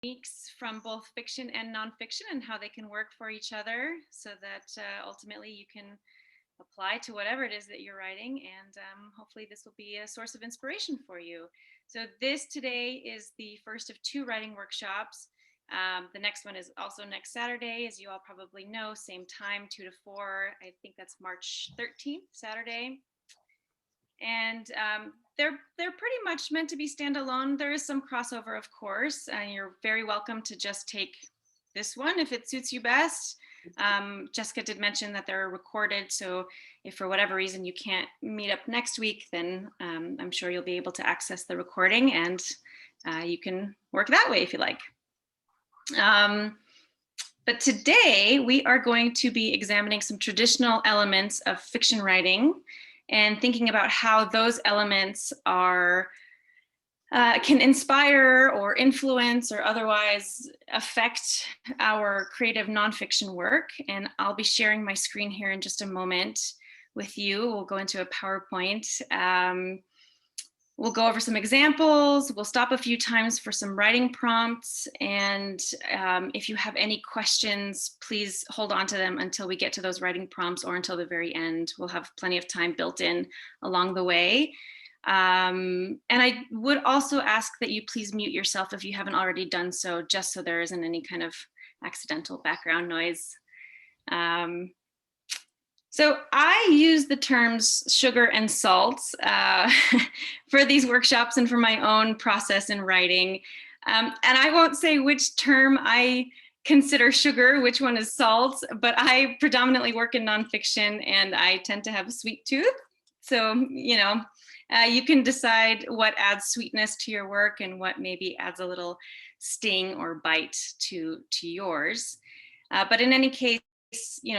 techniques from both fiction and nonfiction and how they can work for each other so that ultimately you can apply to whatever it is that you're writing, and hopefully this will be a source of inspiration for you. So this today is the first of 2 writing workshops. The next one is also next Saturday, as you all probably know, same time, 2 to 4. I think that's March 13th, Saturday. And they're pretty much meant to be standalone. There is some crossover, of course, and you're very welcome to just take this one if it suits you best. Jessica did mention that they're recorded, so if for whatever reason you can't meet up next week, then I'm sure you'll be able to access the recording, and you can work that way if you like. But today we are going to be examining some traditional elements of fiction writing and thinking about how those elements are can inspire or influence or otherwise affect our creative nonfiction work. And I'll be sharing my screen here in just a moment with you. We'll go into a PowerPoint. We'll go over some examples. We'll stop a few times for some writing prompts. And if you have any questions, please hold on to them until we get to those writing prompts or until the very end. We'll have plenty of time built in along the way. And I would also ask that you please mute yourself if you haven't already done so, just so there isn't any kind of accidental background noise. So I use the terms sugar and salt for these workshops and for my own process in writing. And I won't say which term I consider sugar, which one is salt, but I predominantly work in nonfiction and I tend to have a sweet tooth. So, you can decide what adds sweetness to your work and what maybe adds a little sting or bite to yours. But in any case,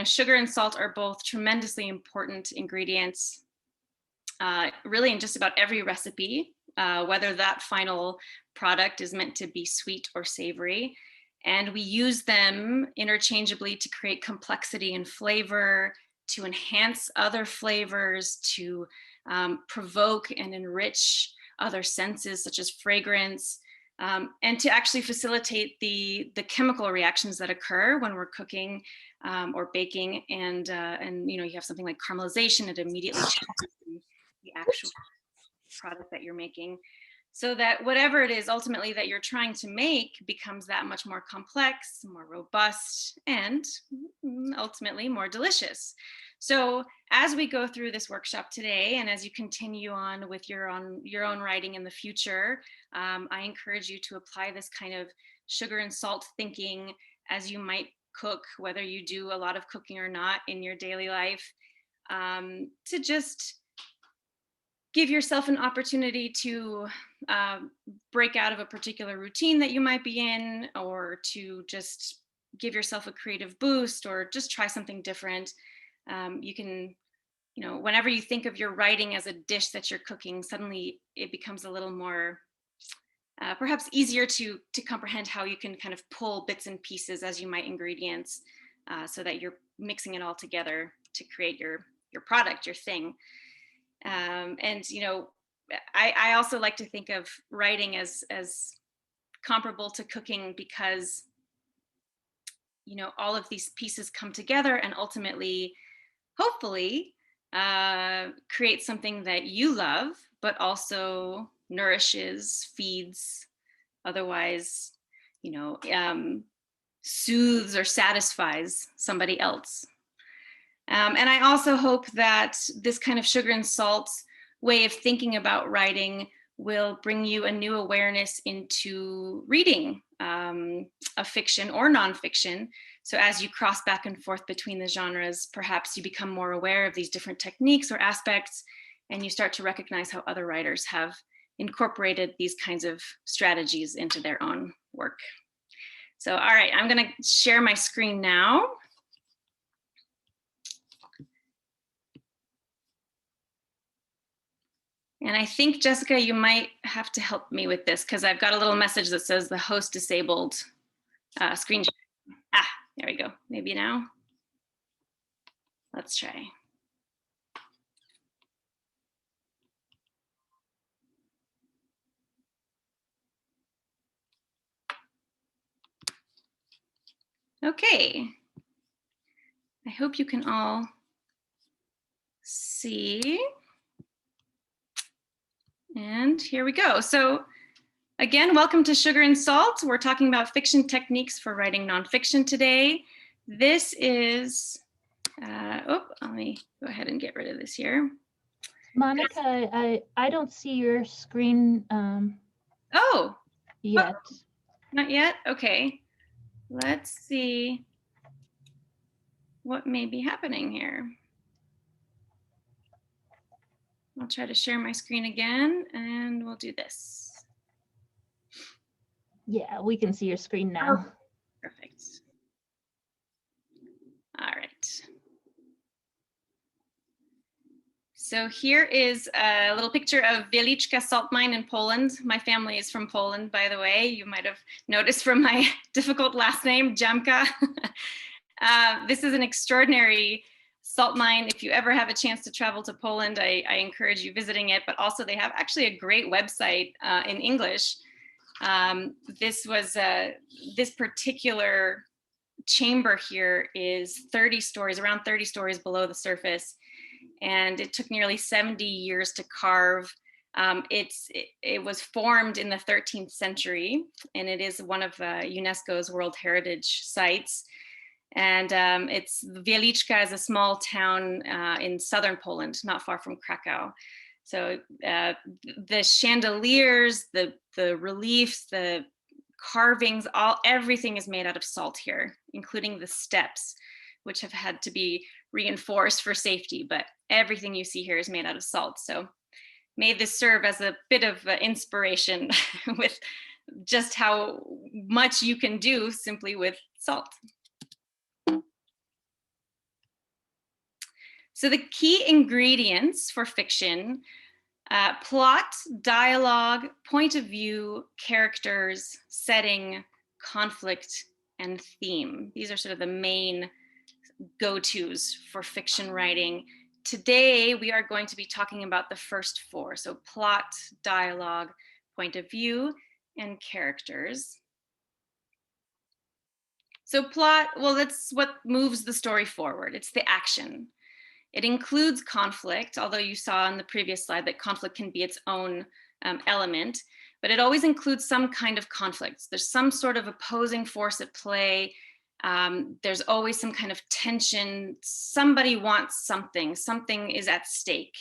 sugar and salt are both tremendously important ingredients, really in just about every recipe, whether that final product is meant to be sweet or savory. And we use them interchangeably to create complexity and flavor, to enhance other flavors, to provoke and enrich other senses such as fragrance, and to actually facilitate the chemical reactions that occur when we're cooking or baking, and you have something like caramelization. It immediately changes the actual product that you're making, so that whatever it is ultimately that you're trying to make becomes that much more complex, more robust, and ultimately more delicious. So as we go through this workshop today, and as you continue on with your own writing in the future, I encourage you to apply this kind of sugar and salt thinking as you might cook, whether you do a lot of cooking or not in your daily life, to just give yourself an opportunity to break out of a particular routine that you might be in, or to just give yourself a creative boost, or just try something different. You can, whenever you think of your writing as a dish that you're cooking, suddenly it becomes a little more, perhaps easier to comprehend how you can kind of pull bits and pieces as you might ingredients, so that you're mixing it all together to create your product, your thing. And I also like to think of writing as comparable to cooking, because all of these pieces come together and ultimately, hopefully, create something that you love, but also nourishes, feeds, otherwise, soothes or satisfies somebody else. And I also hope that this kind of sugar and salt way of thinking about writing will bring you a new awareness into reading of fiction or nonfiction. So as you cross back and forth between the genres, perhaps you become more aware of these different techniques or aspects, and you start to recognize how other writers have incorporated these kinds of strategies into their own work. So, all right, I'm going to share my screen now. And I think, Jessica, you might have to help me with this, because I've got a little message that says the host disabled screen share. There we go. Maybe now. Let's try. Okay. I hope you can all see. And here we go. So again, welcome to Sugar and Salt. We're talking about fiction techniques for writing nonfiction today. This is, let me go ahead and get rid of this here. Monika, I don't see your screen Oh, yet. not yet? Okay. Let's see what may be happening here. I'll try to share my screen again and we'll do this. Yeah, we can see your screen now. Oh, perfect. All right. So here is a little picture of Wieliczka salt mine in Poland. My family is from Poland, by the way. You might have noticed from my difficult last name, Dziamka. This is an extraordinary salt mine. If you ever have a chance to travel to Poland, I encourage you visiting it, but also they have actually a great website in English. This particular chamber here is 30 stories, around 30 stories below the surface. And it took nearly 70 years to carve. It was formed in the 13th century, and it is one of UNESCO's World Heritage Sites. And Wieliczka is a small town in southern Poland, not far from Krakow. So the chandeliers, the reliefs, the carvings, everything is made out of salt here, including the steps, which have had to be reinforced for safety, but everything you see here is made out of salt. So may this serve as a bit of inspiration with just how much you can do simply with salt. So the key ingredients for fiction: plot, dialogue, point of view, characters, setting, conflict, and theme. These are sort of the main go-tos for fiction writing. Today, we are going to be talking about the first four. So plot, dialogue, point of view, and characters. So plot, well, that's what moves the story forward. It's the action. It includes conflict, although you saw on the previous slide that conflict can be its own element, but it always includes some kind of conflict. There's some sort of opposing force at play. There's always some kind of tension. Somebody wants something. Something is at stake.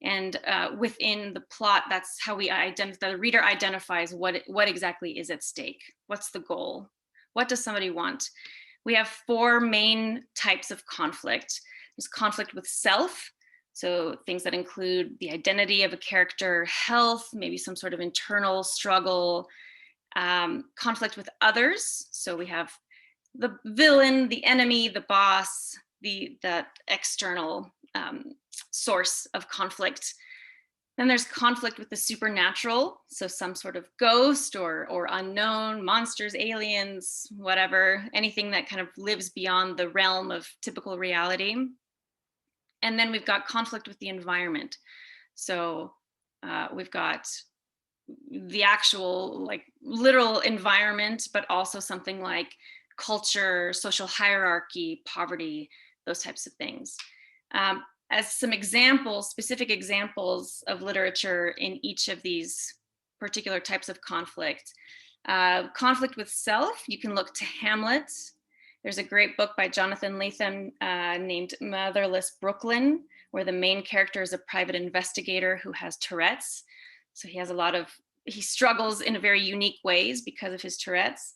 And within the plot, that's how we identify, the reader identifies what exactly is at stake. What's the goal? What does somebody want? We have four main types of conflict. There's conflict with self, so things that include the identity of a character, health, maybe some sort of internal struggle. Conflict with others, so we have the villain, the enemy, the boss, the external source of conflict. Then there's conflict with the supernatural, so some sort of ghost or unknown, monsters, aliens, whatever, anything that kind of lives beyond the realm of typical reality. And then we've got conflict with the environment. So we've got the actual, like, literal environment, but also something like culture, social hierarchy, poverty, those types of things. As some examples, specific examples of literature in each of these particular types of conflict. Conflict with self, you can look to Hamlet. There's a great book by Jonathan Lethem named Motherless Brooklyn, where the main character is a private investigator who has Tourette's. So he struggles in very unique ways because of his Tourette's.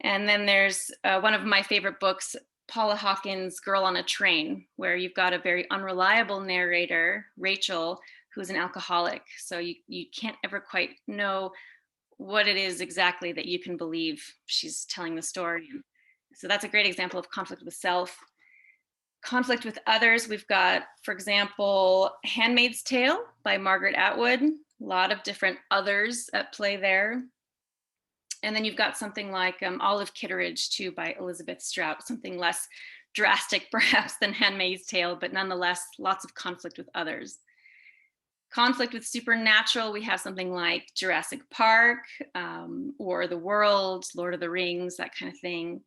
And then there's one of my favorite books, Paula Hawkins' Girl on a Train, where you've got a very unreliable narrator, Rachel, who's an alcoholic. So you can't ever quite know what it is exactly that you can believe she's telling the story. So that's a great example of conflict with self. Conflict with others, we've got, for example, Handmaid's Tale by Margaret Atwood. A lot of different others at play there. And then you've got something like Olive Kitteridge too by Elizabeth Strout, something less drastic perhaps than Handmaid's Tale, but nonetheless, lots of conflict with others. Conflict with supernatural, we have something like Jurassic Park, War of the Worlds, Lord of the Rings, that kind of thing.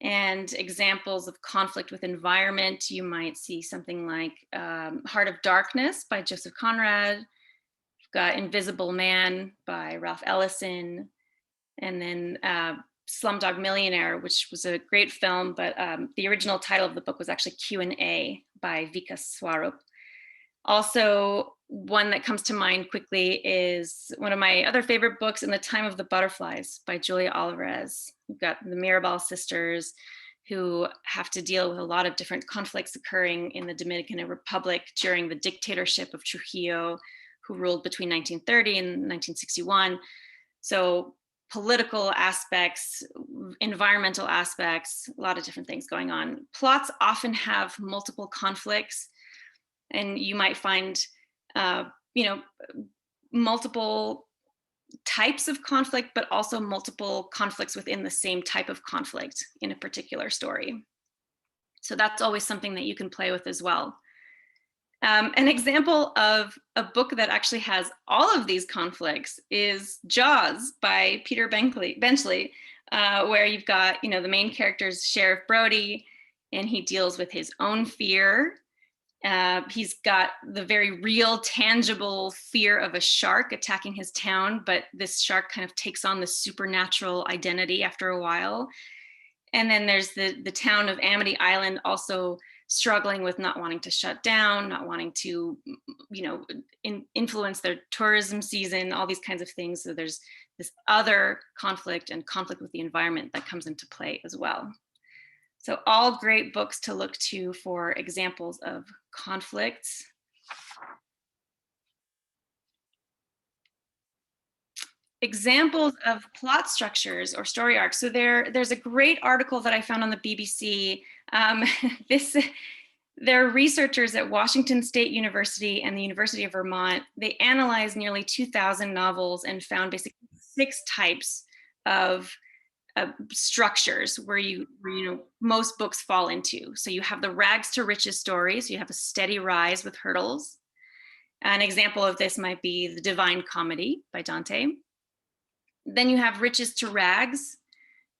And examples of conflict with environment, you might see something like Heart of Darkness by Joseph Conrad. You've got Invisible Man by Ralph Ellison. And then Slumdog Millionaire, which was a great film, but the original title of the book was actually Q&A by Vika Swarup. Also, one that comes to mind quickly is one of my other favorite books, In the Time of the Butterflies by Julia Alvarez. You've got the Mirabal sisters who have to deal with a lot of different conflicts occurring in the Dominican Republic during the dictatorship of Trujillo, who ruled between 1930 and 1961. So political aspects, environmental aspects, a lot of different things going on. Plots often have multiple conflicts, and you might find, multiple types of conflict, but also multiple conflicts within the same type of conflict in a particular story. So that's always something that you can play with as well. An example of a book that actually has all of these conflicts is Jaws by Peter Benchley, where you've got, the main character is Sheriff Brody, and he deals with his own fear. He's got the very real, tangible fear of a shark attacking his town, but this shark kind of takes on the supernatural identity after a while. And then there's the town of Amity Island also struggling with not wanting to shut down, not wanting to, influence their tourism season, all these kinds of things. So there's this other conflict and conflict with the environment that comes into play as well. So all great books to look to for examples of conflicts. Examples of plot structures or story arcs. So there's a great article that I found on the BBC. There are researchers at Washington State University and the University of Vermont. They analyzed nearly 2,000 novels and found basically 6 types of structures where most books fall into. So you have the rags to riches story. So you have a steady rise with hurdles. An example of this might be the Divine Comedy by Dante. Then you have riches to rags.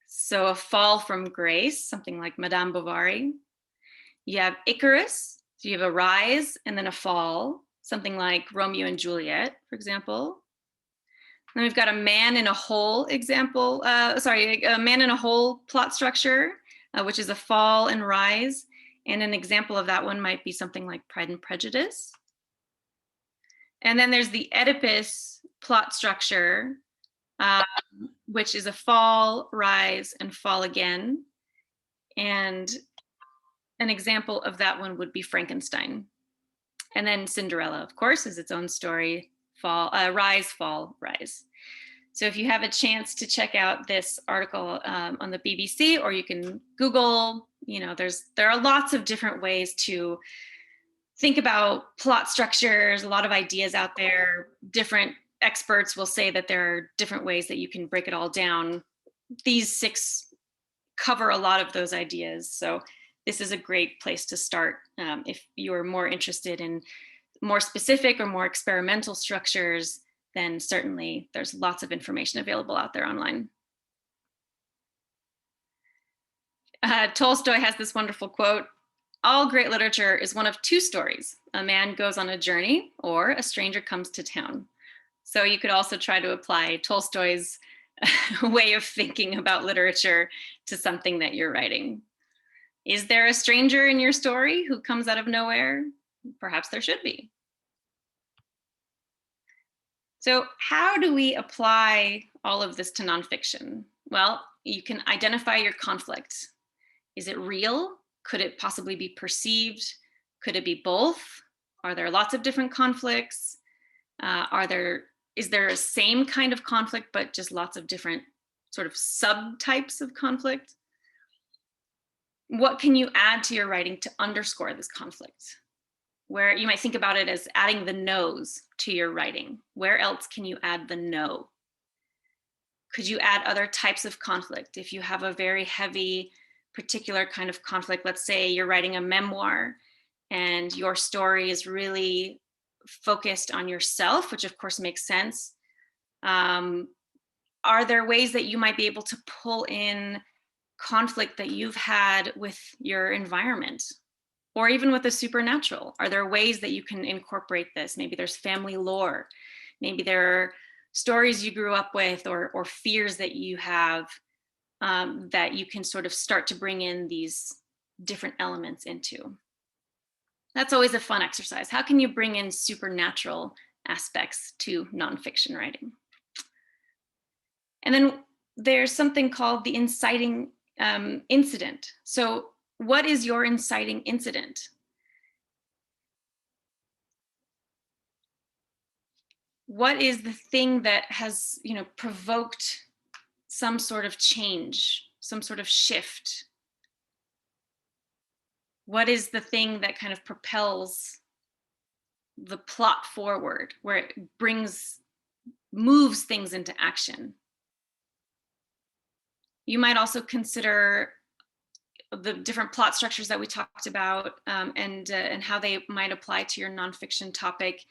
So a fall from grace, something like Madame Bovary. You have Icarus, so you have a rise and then a fall, something like Romeo and Juliet, for example. Then we've got a man in a hole example, a man in a hole plot structure, which is a fall and rise. And an example of that one might be something like Pride and Prejudice. And then there's the Oedipus plot structure, which is a fall, rise, and fall again. And an example of that one would be Frankenstein. And then Cinderella, of course, is its own story, rise, fall, rise. So if you have a chance to check out this article on the BBC, or you can Google, there are lots of different ways to think about plot structures, a lot of ideas out there. Different experts will say that there are different ways that you can break it all down. These 6 cover a lot of those ideas. So this is a great place to start if you're more interested in more specific or more experimental structures. Then certainly there's lots of information available out there online. Tolstoy has this wonderful quote: "All great literature is one of 2 stories. A man goes on a journey, or a stranger comes to town." So you could also try to apply Tolstoy's way of thinking about literature to something that you're writing. Is there a stranger in your story who comes out of nowhere? Perhaps there should be. So how do we apply all of this to nonfiction? Well, you can identify your conflict. Is it real? Could it possibly be perceived? Could it be both? Are there lots of different conflicts? Is there a same kind of conflict, but just lots of different sort of subtypes of conflict? What can you add to your writing to underscore this conflict? Where you might think about it as adding the no's to your writing. Where else can you add the no? Could you add other types of conflict? If you have a very heavy particular kind of conflict, let's say you're writing a memoir and your story is really focused on yourself, which of course makes sense. Are there ways that you might be able to pull in conflict that you've had with your environment, or even with the supernatural? Are there ways that you can incorporate this? Maybe there's family lore. Maybe there are stories you grew up with, or fears that you have, that you can sort of start to bring in these different elements into. That's always a fun exercise. How can you bring in supernatural aspects to nonfiction writing? And then there's something called the inciting incident. So what is your inciting incident? What is the thing that has, provoked some sort of change, some sort of shift? What is the thing that kind of propels the plot forward, where it moves things into action? You might also consider the different plot structures that we talked about, and how they might apply to your nonfiction topic.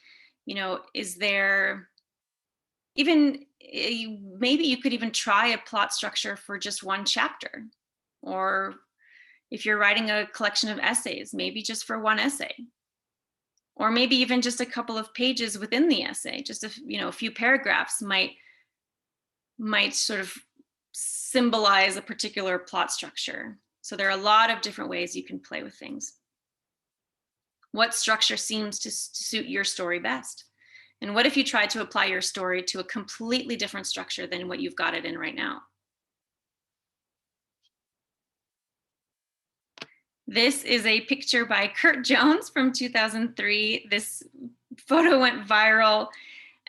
Is there even, maybe you could even try a plot structure for just one chapter, or if you're writing a collection of essays, maybe just for one essay, or maybe even just a couple of pages within the essay. Just a few paragraphs might sort of symbolize a particular plot structure. So there are a lot of different ways you can play with things. What structure seems to suit your story best? And what if you tried to apply your story to a completely different structure than what you've got it in right now? This is a picture by Kurt Jones from 2003. This photo went viral,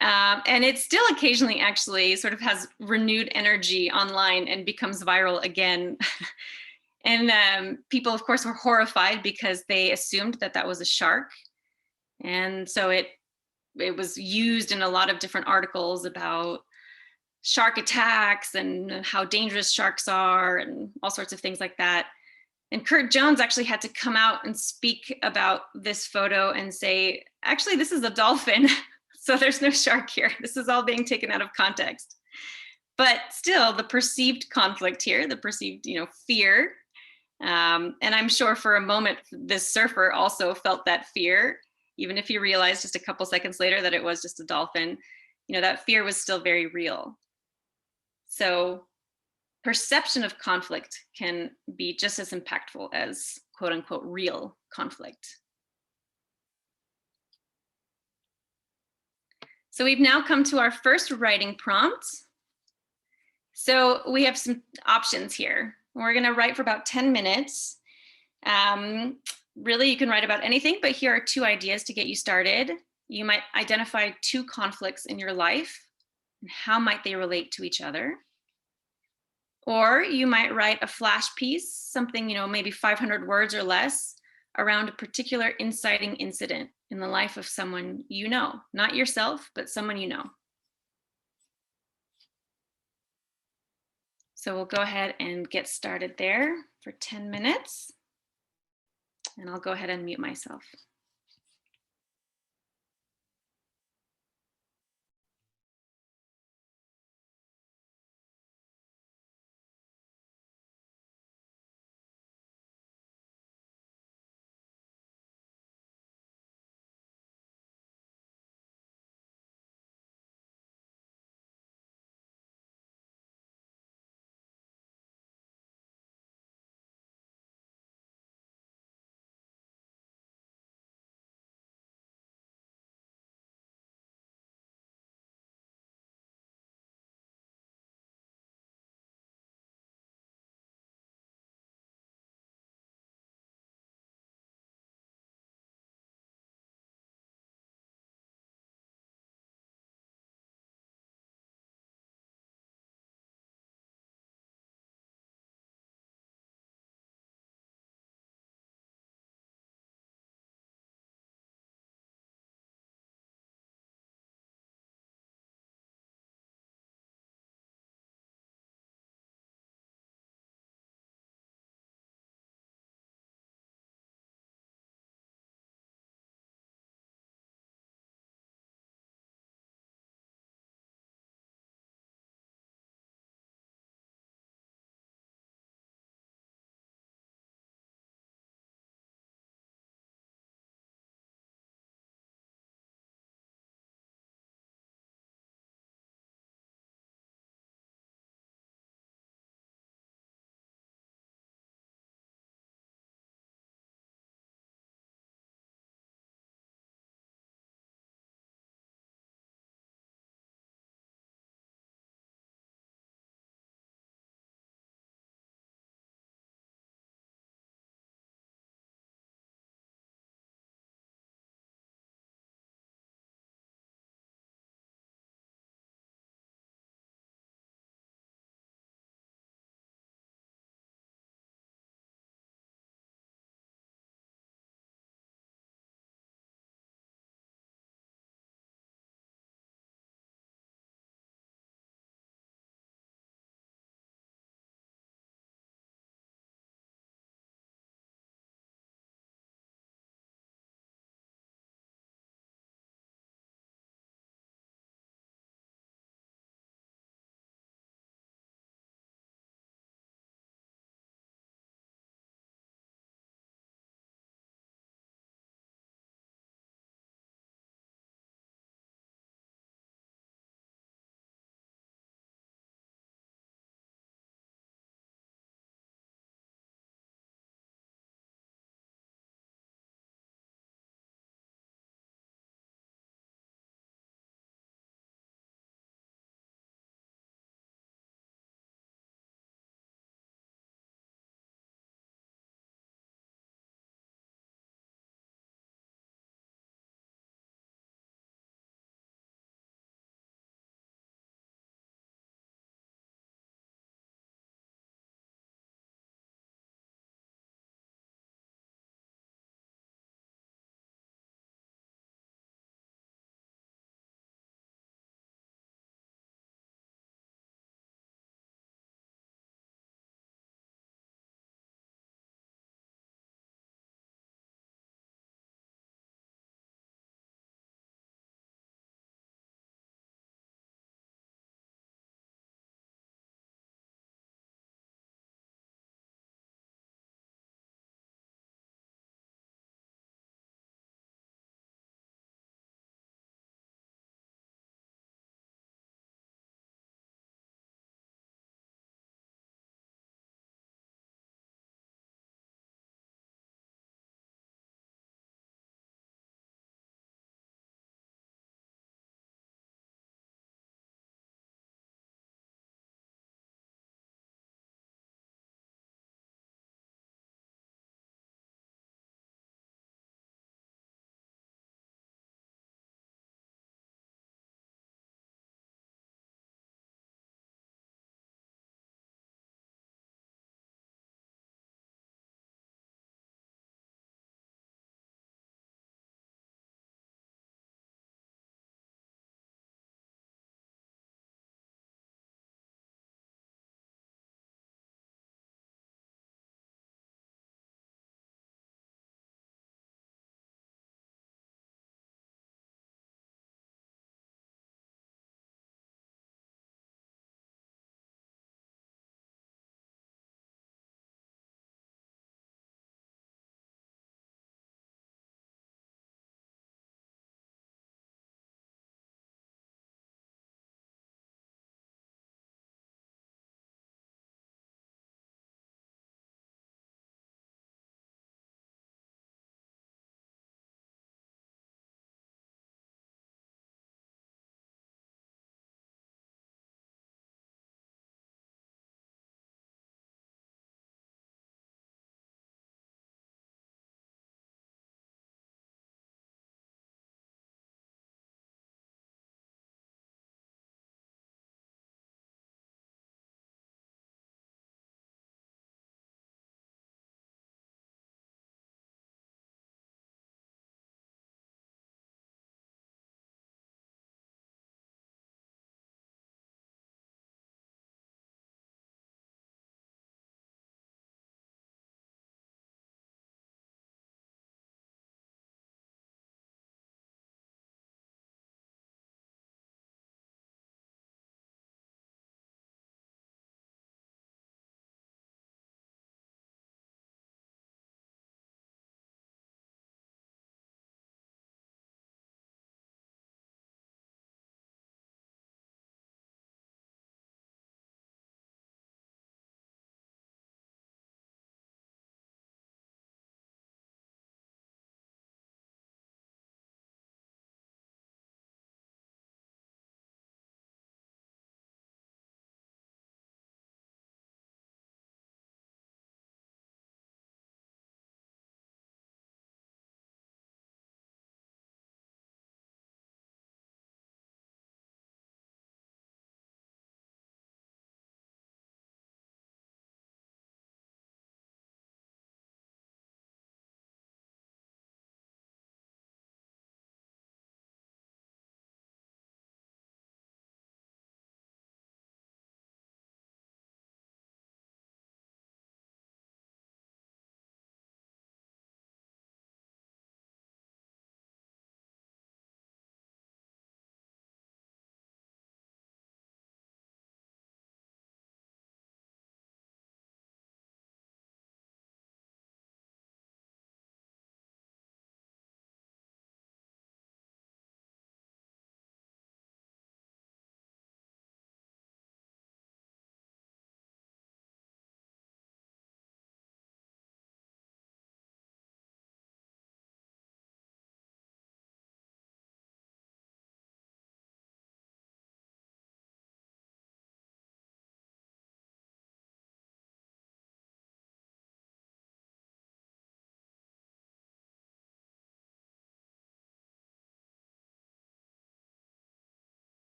and it still occasionally actually sort of has renewed energy online and becomes viral again. And people, of course, were horrified because they assumed that that was a shark. And so it was used in a lot of different articles about shark attacks and how dangerous sharks are and all sorts of things like that. And Kurt Jones actually had to come out and speak about this photo and say, actually, this is a dolphin. So there's no shark here. This is all being taken out of context. But still, the perceived conflict here, the perceived, fear. And I'm sure for a moment, this surfer also felt that fear, even if he realized just a couple seconds later that it was just a dolphin. That fear was still very real. So perception of conflict can be just as impactful as quote unquote real conflict. So we've now come to our first writing prompt. So we have some options here. We're going to write for about 10 minutes. Really, you can write about anything, but here are 2 ideas to get you started. You might identify 2 conflicts in your life, and how might they relate to each other? Or you might write a flash piece, something, maybe 500 words or less, around a particular inciting incident in the life of someone you know, not yourself, but someone you know. So we'll go ahead and get started there for 10 minutes. And I'll go ahead and mute myself.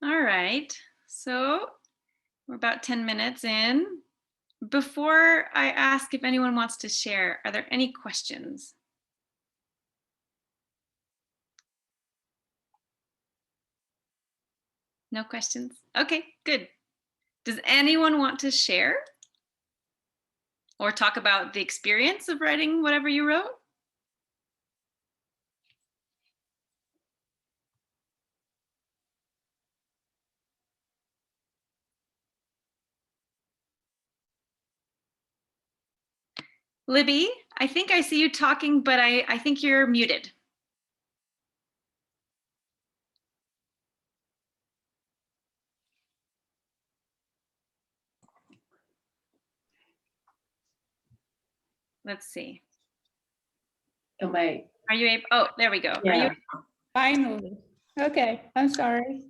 All right. So we're about 10 minutes in. Before I ask if anyone wants to share, are there any questions? No questions? Okay, good. Does anyone want to share or talk about the experience of writing whatever you wrote? Libby, I think I see you talking, but I think you're muted. Let's see. Am I? Are you able? Oh, there we go. Yeah. Are you? Finally. Okay, I'm sorry.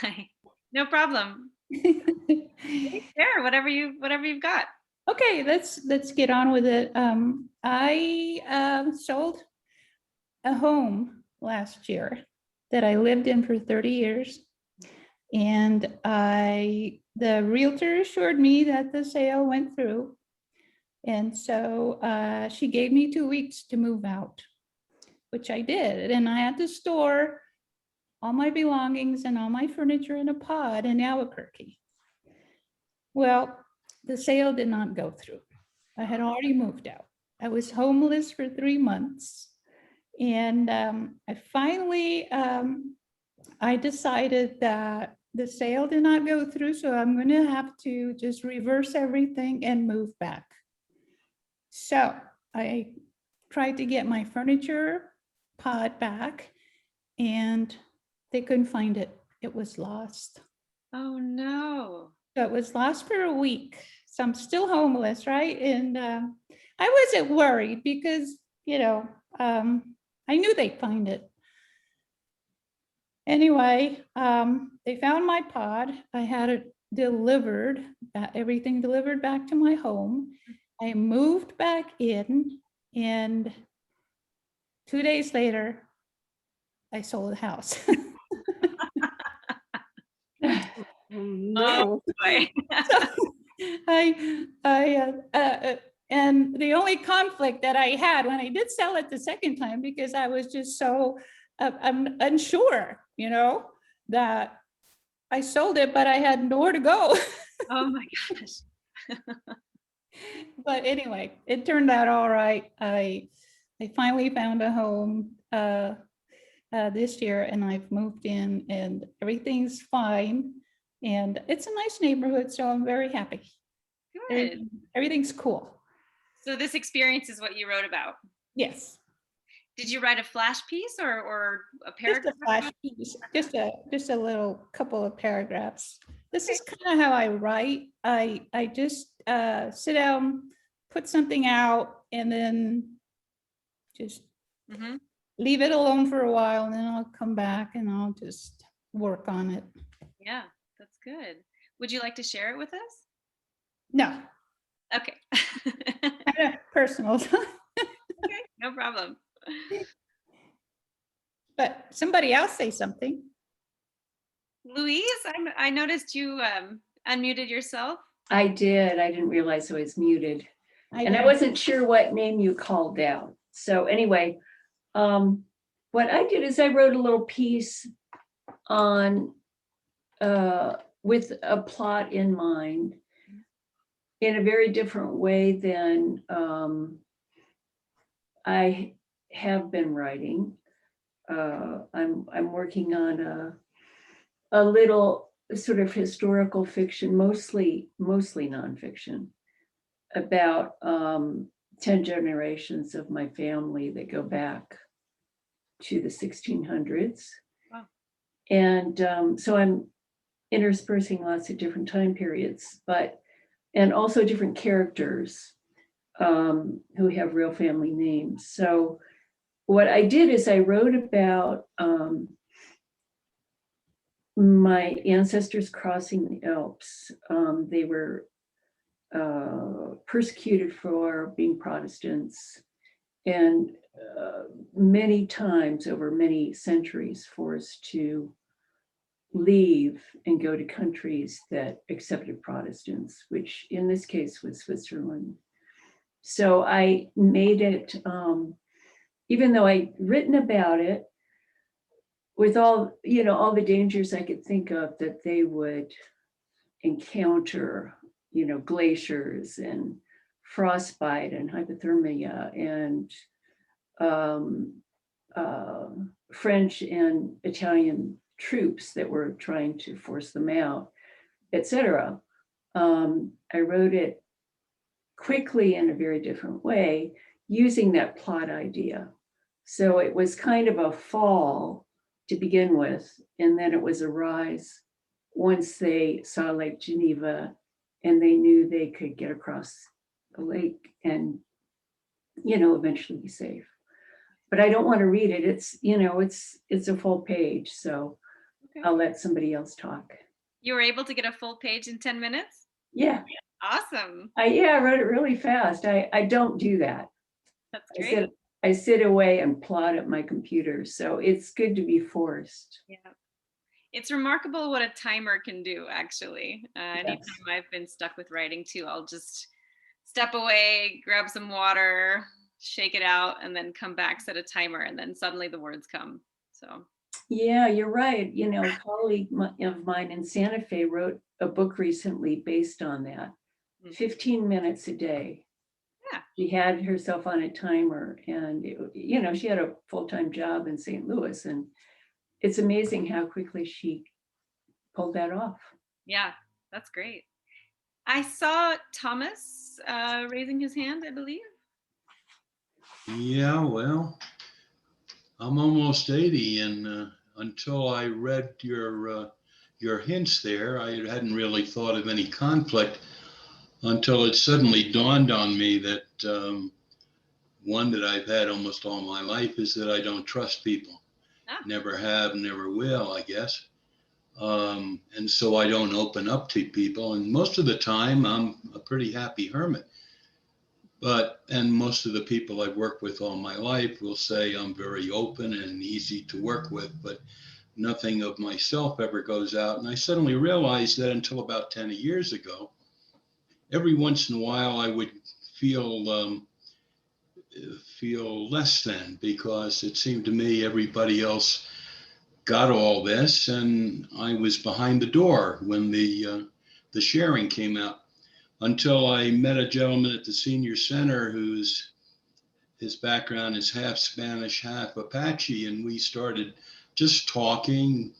Hi. No problem. Share whatever you've got. Okay, let's get on with it. I sold a home last year that I lived in for 30 years. And the realtor assured me that the sale went through. And so she gave me 2 weeks to move out, which I did. And I had to store all my belongings and all my furniture in a pod in Albuquerque. Well, the sale did not go through. I had already moved out. I was homeless for 3 months. And I finally, I decided that the sale did not go through, so I'm going to have to just reverse everything and move back. So I tried to get my furniture pod back, and they couldn't find it. It was lost. Oh no. So it was lost for a week. So I'm still homeless, right? And I wasn't worried because, I knew they'd find it. Anyway, they found my pod. I had it delivered, everything delivered back to my home. I moved back in, and 2 days later, I sold the house. No. Boy. And the only conflict that I had when I did sell it the second time, because I was just so I'm unsure, that I sold it, but I had nowhere to go. Oh my gosh. But anyway, it turned out all right. I finally found a home this year, and I've moved in, and everything's fine. And it's a nice neighborhood, so I'm very happy. Good. Everything's cool. So this experience is what you wrote about. Yes. Did you write a flash piece or a Just paragraph? a flash piece, just a little couple of paragraphs. This is kind of how I write. I just sit down, put something out, and then just leave it alone for a while, and then I'll come back and I'll just work on it. Yeah, that's good. Would you like to share it with us? No, Okay. kind of personal. Okay, no problem. But somebody else say something. Louise, I noticed you unmuted yourself. I did. I didn't realize I was muted. And I did. wasn't sure what name you called out. So anyway, what I did is I wrote a little piece on with a plot in mind in a very different way than I have been writing. I'm working on a little sort of historical fiction, mostly nonfiction, about 10 generations of my family that go back to the 1600s. Wow. And so I'm interspersing lots of different time periods, and also different characters who have real family names. So what I did is I wrote about my ancestors crossing the Alps. They were persecuted for being Protestants, and many times over many centuries forced to leave and go to countries that accepted Protestants, which in this case was Switzerland. So I made it, even though I'd written about it, with all, all the dangers I could think of that they would encounter, glaciers and frostbite and hypothermia and French and Italian troops that were trying to force them out, etc. I wrote it quickly in a very different way using that plot idea. So it was kind of a fall to begin with, and then it was a rise once they saw Lake Geneva and they knew they could get across the lake and, eventually be safe. But I don't want to read it. It's a full page, so Okay. I'll let somebody else talk. You were able to get a full page in 10 minutes? Yeah, Awesome. I wrote it really fast. I don't do that. That's great. I sit away and plot at my computer, so it's good to be forced. Yeah. It's remarkable what a timer can do, actually. Yes. Anytime I've been stuck with writing too, I'll just step away, grab some water, shake it out, and then come back, set a timer, and then suddenly the words come. So Yeah, you're right. A colleague of mine in Santa Fe wrote a book recently based on that. 15 minutes a day. Yeah. She had herself on a timer, and she had a full-time job in St. Louis, and it's amazing how quickly she pulled that off. yeah, that's great. I saw Thomas raising his hand, I believe. Yeah, well, I'm almost 80, and until I read your hints there, I hadn't really thought of any conflict until it suddenly dawned on me that one that I've had almost all my life is that I don't trust people. Ah. Never have, never will, I guess. And so I don't open up to people. And most of the time, I'm a pretty happy hermit. And most of the people I've worked with all my life will say I'm very open and easy to work with, but nothing of myself ever goes out. And I suddenly realized that until about 10 years ago, every once in a while I would feel less than, because it seemed to me everybody else got all this and I was behind the door when the sharing came out. Until I met a gentleman at the senior center his background is half Spanish, half Apache, and we started just talking,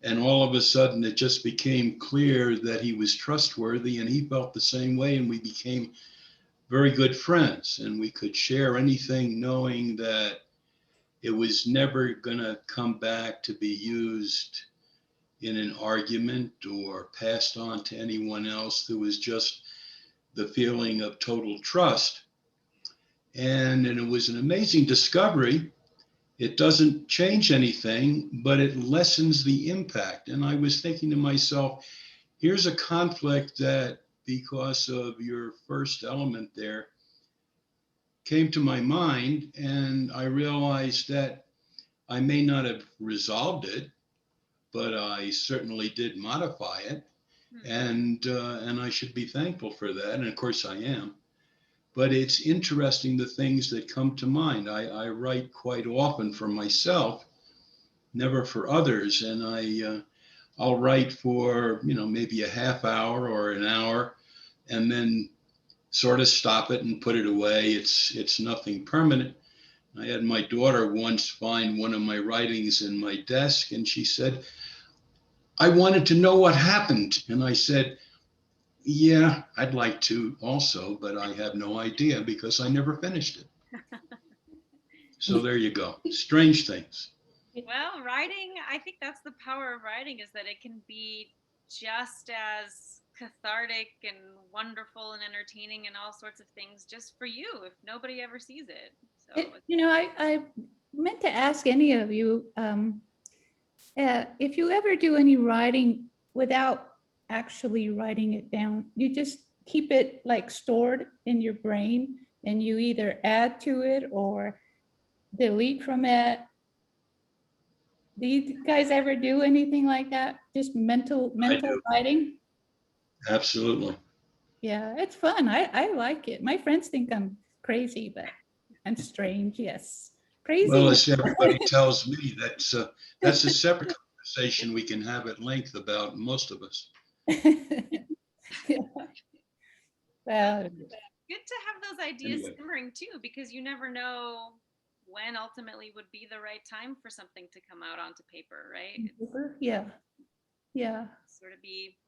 and all of a sudden it just became clear that he was trustworthy and he felt the same way, and we became very good friends, and we could share anything knowing that it was never going to come back to be used in an argument or passed on to anyone else. There was just the feeling of total trust. And it was an amazing discovery. It doesn't change anything, but it lessens the impact. And I was thinking to myself, here's a conflict that, because of your first element there, came to my mind, and I realized that I may not have resolved it, but I certainly did modify it. And I should be thankful for that. And of course I am. But it's interesting the things that come to mind. I write quite often for myself, never for others. And I'll write for, maybe a half hour or an hour, and then sort of stop it and put it away. It's nothing permanent. I had my daughter once find one of my writings in my desk, and she said, I wanted to know what happened. And I said, yeah, I'd like to also, but I have no idea because I never finished it. So there you go. Strange things. Well, writing, I think that's the power of writing, is that it can be just as cathartic and wonderful and entertaining and all sorts of things just for you if nobody ever sees it. So I meant to ask any of you, if you ever do any writing without actually writing it down, you just keep it like stored in your brain and you either add to it or delete from it. Do you guys ever do anything like that? Just mental do. writing? Absolutely. Yeah, it's fun. I like it. My friends think I'm crazy, but I'm strange. Yes. Crazy. Well, as everybody tells me, that's a separate conversation we can have at length about most of us. Yeah. Well, Good to have those ideas Anyway. simmering too, because you never know when ultimately would be the right time for something to come out onto paper, right? yeah. Yeah. Sort of be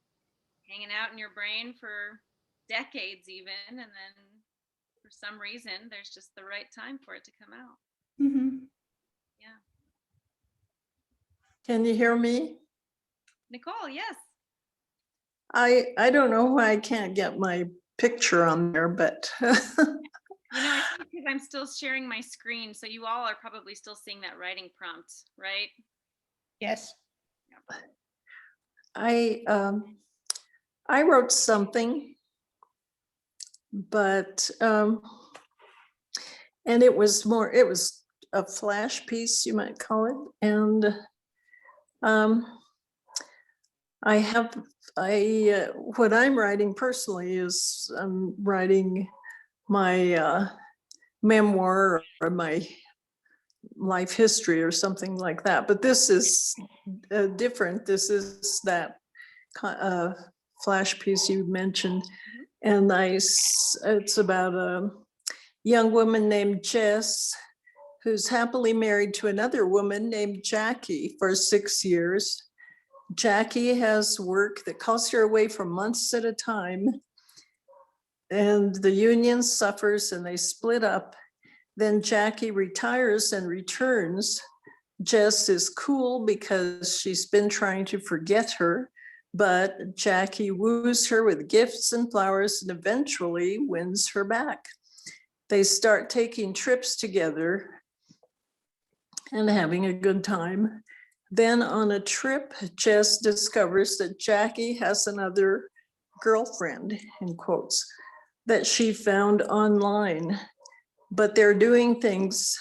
hanging out in your brain for decades even, and then for some reason there's just the right time for it to come out. Mhm. Yeah. Can you hear me? Nicole, yes. I don't know why I can't get my picture on there, but You know, I think because I'm still sharing my screen, so you all are probably still seeing that writing prompt, right? Yes. I wrote something, but and it was a flash piece, you might call it, and what I'm writing personally is I'm writing my memoir or my life history or something like that. But this is different. This is that flash piece you mentioned. And it's about a young woman named Jess who's happily married to another woman named Jackie for 6 years. Jackie has work that calls her away for months at a time. And the union suffers and they split up. Then Jackie retires and returns. Jess is cool because she's been trying to forget her, but Jackie woos her with gifts and flowers and eventually wins her back. They start taking trips together and having a good time. Then on a trip, Jess discovers that Jackie has another girlfriend, in quotes, that she found online, but they're doing things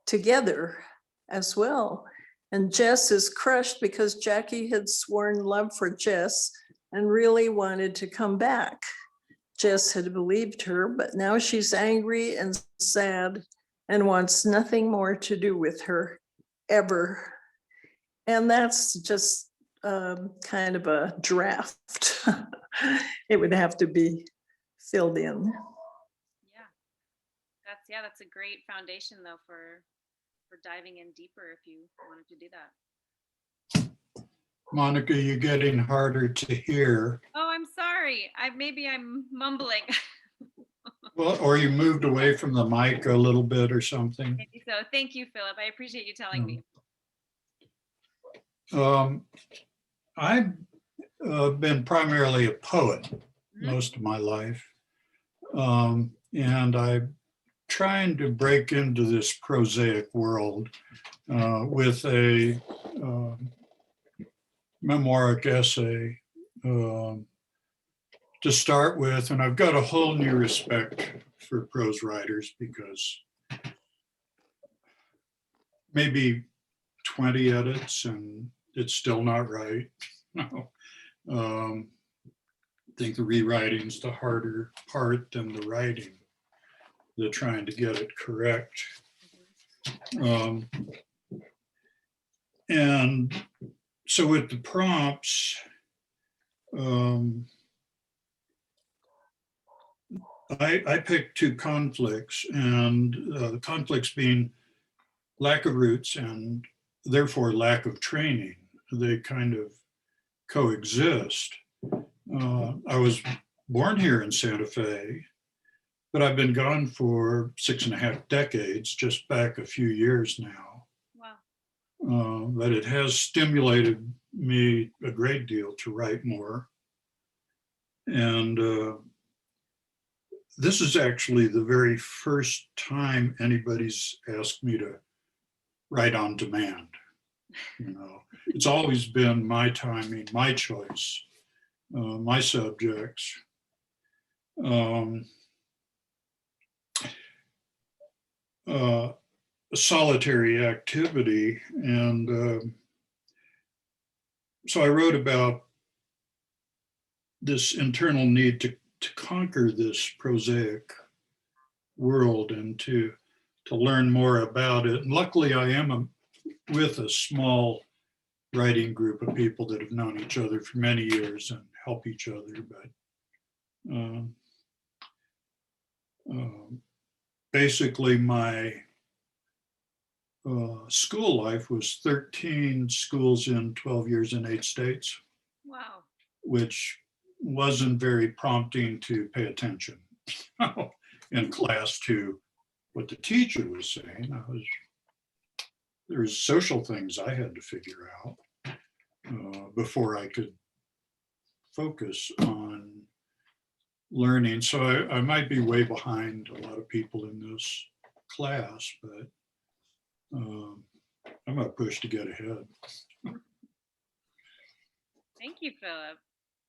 together as well. And Jess is crushed because Jackie had sworn love for Jess and really wanted to come back. Jess had believed her, but now she's angry and sad and wants nothing more to do with her ever. And that's just kind of a draft. It would have to be filled in. That's a great foundation though for diving in deeper if you wanted to do that. Monica, you're getting harder to hear. Oh, I'm sorry. Maybe I'm mumbling. Well, or you moved away from the mic a little bit or something. Maybe so. Thank you, Philip. I appreciate you telling me. I've been primarily a poet most of my life. And I'm trying to break into this prosaic world with a memoiric essay to start with. And I've got a whole new respect for prose writers because maybe 20 edits and it's still not right. No. I think the rewriting's the harder part than the writing. They're trying to get it correct. And so with the prompts, I picked two conflicts, and the conflicts being lack of roots and therefore lack of training. They kind of coexist. I was born here in Santa Fe, but I've been gone for 6.5 decades, just back a few years now. Wow. But it has stimulated me a great deal to write more. And this is actually the very first time anybody's asked me to write on demand. You know, it's always been my timing, my choice, my subjects. a solitary activity. And so I wrote about this internal need to conquer this prosaic world and to learn more about it. And luckily, I am with a small writing group of people that have known each other for many years and help each other. But basically, my school life was 13 schools in 12 years in 8 states. Wow. Which wasn't very prompting to pay attention in class to what the teacher was saying. There's social things I had to figure out before I could focus on learning. So I might be way behind a lot of people in this class, but I'm gonna push to get ahead. Thank you, Philip.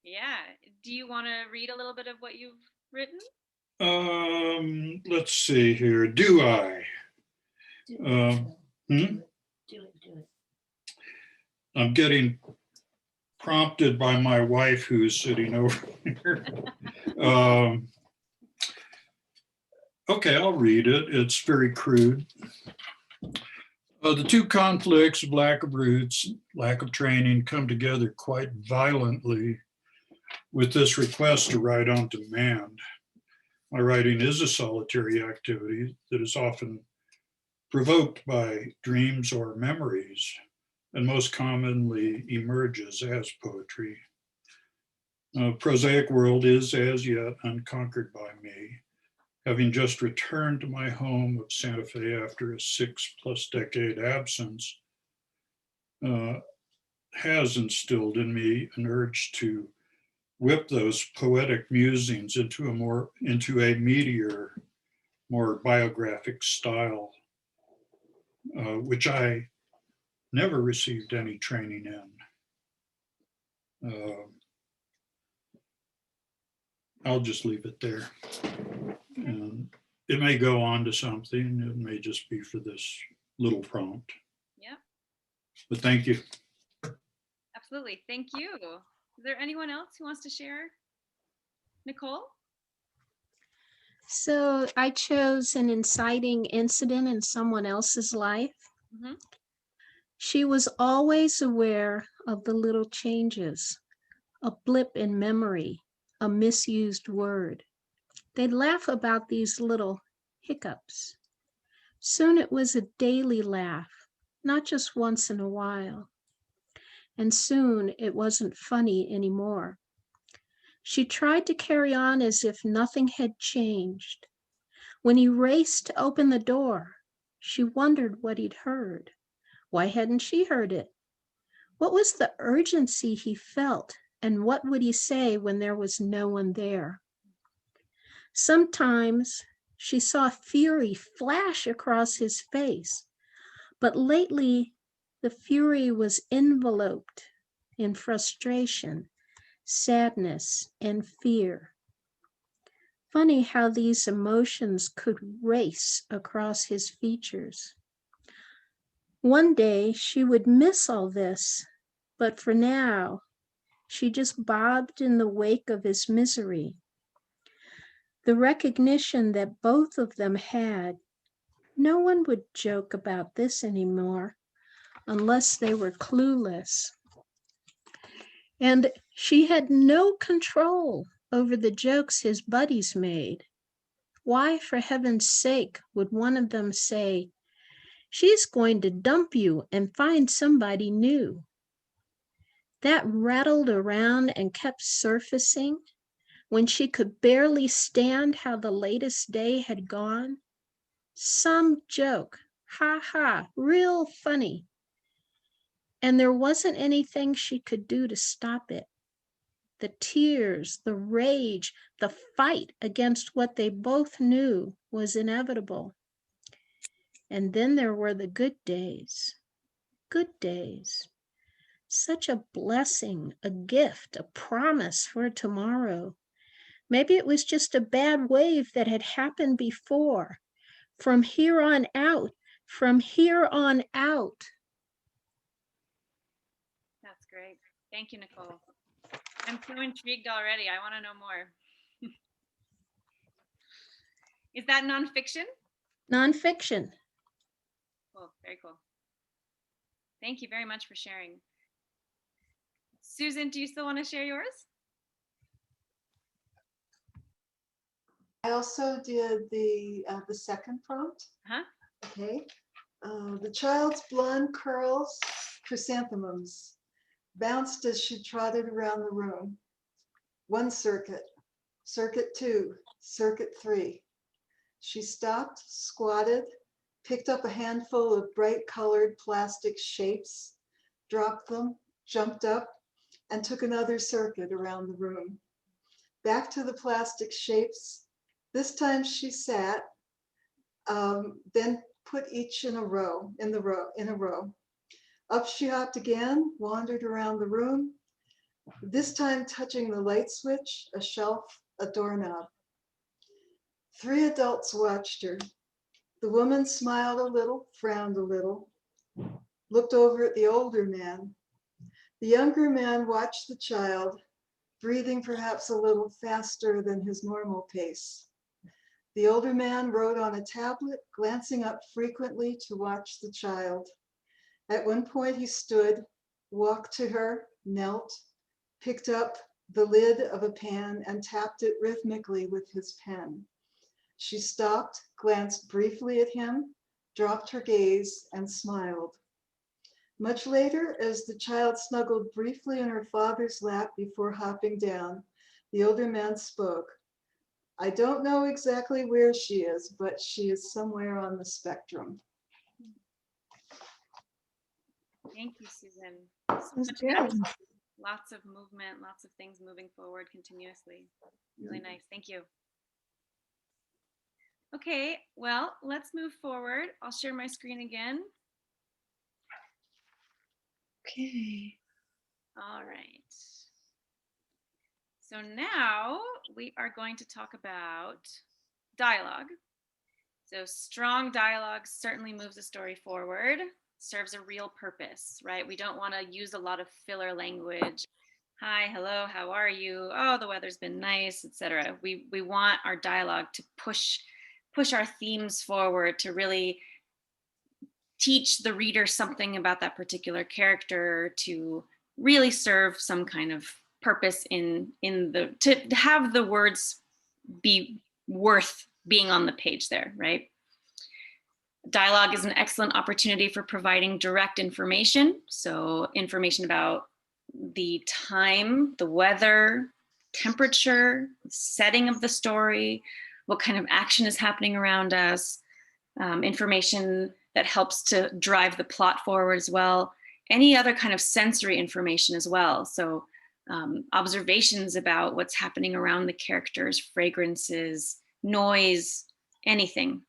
Yeah. Do you want to read a little bit of what you've written? Let's see here. Do I? Do it. I'm getting prompted by my wife who's sitting over here. Okay, I'll read it. It's very crude. The two conflicts of lack of roots, lack of training come together quite violently with this request to write on demand. My writing is a solitary activity that is often provoked by dreams or memories, and most commonly emerges as poetry. Prosaic world is as yet unconquered by me, having just returned to my home of Santa Fe after a 6+ decade absence, has instilled in me an urge to whip those poetic musings into a meatier, more biographic style, which I never received any training in. I'll just leave it there. And it may go on to something. It may just be for this little prompt. Yeah. But thank you. Absolutely. Thank you. Is there anyone else who wants to share? Nicole? So I chose an inciting incident in someone else's life. Mm-hmm. She was always aware of the little changes, a blip in memory, a misused word. They'd laugh about these little hiccups. Soon it was a daily laugh, not just once in a while. And soon it wasn't funny anymore. She tried to carry on as if nothing had changed. When he raced to open the door, she wondered what he'd heard. Why hadn't she heard it? What was the urgency he felt, and what would he say when there was no one there? Sometimes she saw fury flash across his face, but lately the fury was enveloped in frustration, sadness, and fear. Funny how these emotions could race across his features. One day she would miss all this, but for now, she just bobbed in the wake of his misery. The recognition that both of them had, no one would joke about this anymore unless they were clueless. And she had no control over the jokes his buddies made. Why, for heaven's sake, would one of them say, "She's going to dump you and find somebody new"? That rattled around and kept surfacing when she could barely stand how the latest day had gone. Some joke, ha ha, real funny. And there wasn't anything she could do to stop it. The tears, the rage, the fight against what they both knew was inevitable. And then there were the good days. Good days. Such a blessing, a gift, a promise for tomorrow. Maybe it was just a bad wave that had happened before. From here on out, From here on out, That's great. Thank you, Nicole. I'm so intrigued already. I want to know more. Is that nonfiction? nonfiction. Cool, very cool. Thank you very much for sharing. Susan, do you still want to share yours? I also did the second prompt. Huh? Okay. The child's blonde curls, chrysanthemums, bounced as she trotted around the room. One circuit, circuit 2, circuit 3. She stopped, squatted, picked up a handful of bright colored plastic shapes, dropped them, jumped up, and took another circuit around the room. Back to the plastic shapes. This time she sat, then put each in a row. Up she hopped again, wandered around the room, this time touching the light switch, a shelf, a doorknob. 3 adults watched her. The woman smiled a little, frowned a little, looked over at the older man. The younger man watched the child, breathing perhaps a little faster than his normal pace. The older man wrote on a tablet, glancing up frequently to watch the child. At one point he stood, walked to her, knelt, picked up the lid of a pan and tapped it rhythmically with his pen. She stopped, glanced briefly at him, dropped her gaze, and smiled. Much later, as the child snuggled briefly in her father's lap before hopping down, the older man spoke. I don't know exactly where she is, but she is somewhere on the spectrum. Thank you, Susan. That's good. Lots of movement, lots of things moving forward continuously. Really nice. Thank you. Okay, well, let's move forward. I'll share my screen again. Okay. All right. So now we are going to talk about dialogue. So strong dialogue certainly moves a story forward, serves a real purpose, right? We don't want to use a lot of filler language. Hi, hello, how are you? Oh, the weather's been nice, etc. We want our dialogue to push our themes forward, to really teach the reader something about that particular character, to really serve some kind of purpose to have the words be worth being on the page there, right? Dialogue is an excellent opportunity for providing direct information. So information about the time, the weather, temperature, setting of the story, what kind of action is happening around us, information that helps to drive the plot forward as well. Any other kind of sensory information as well. So observations about what's happening around the characters, fragrances, noise, anything.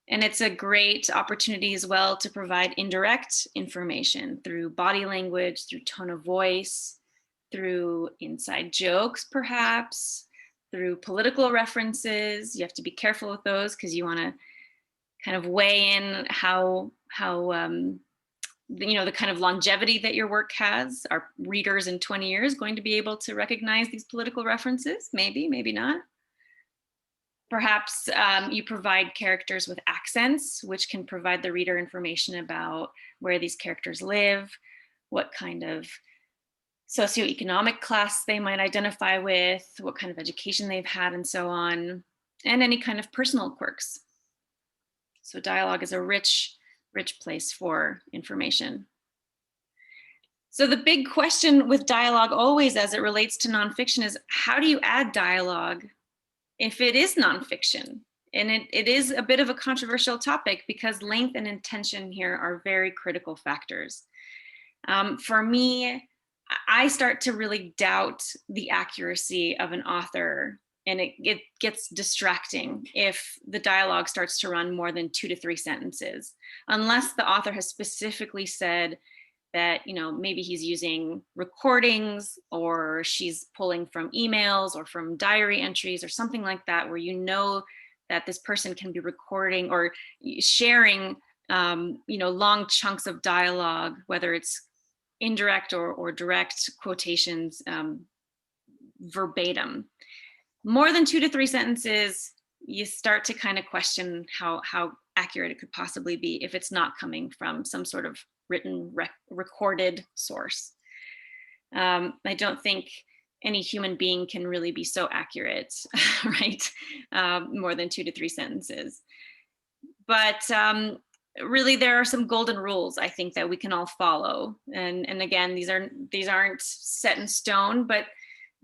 And it's a great opportunity as well to provide indirect information through body language, through tone of voice, through inside jokes, perhaps, through political references. You have to be careful with those because you want to kind of weigh in how the kind of longevity that your work has. Are readers in 20 years going to be able to recognize these political references? Maybe, maybe not. Perhaps you provide characters with accents, which can provide the reader information about where these characters live, what kind of socioeconomic class they might identify with, what kind of education they've had, and so on, and any kind of personal quirks. So dialogue is a rich place for information. So the big question with dialogue always as it relates to nonfiction is, how do you add dialogue if it is nonfiction? And it is a bit of a controversial topic because length and intention here are very critical factors. For me, I start to really doubt the accuracy of an author, and it gets distracting if the dialogue starts to run more than 2 to 3 sentences, unless the author has specifically said that, maybe he's using recordings or she's pulling from emails or from diary entries or something like that, where that this person can be recording or sharing, long chunks of dialogue, whether it's indirect or direct quotations, verbatim. More than 2 to 3 sentences, you start to kind of question how accurate it could possibly be if it's not coming from some sort of written recorded source. I don't think any human being can really be so accurate, right? More than 2 to 3 sentences. But really, there are some golden rules, I think, that we can all follow. And again, these aren't set in stone, but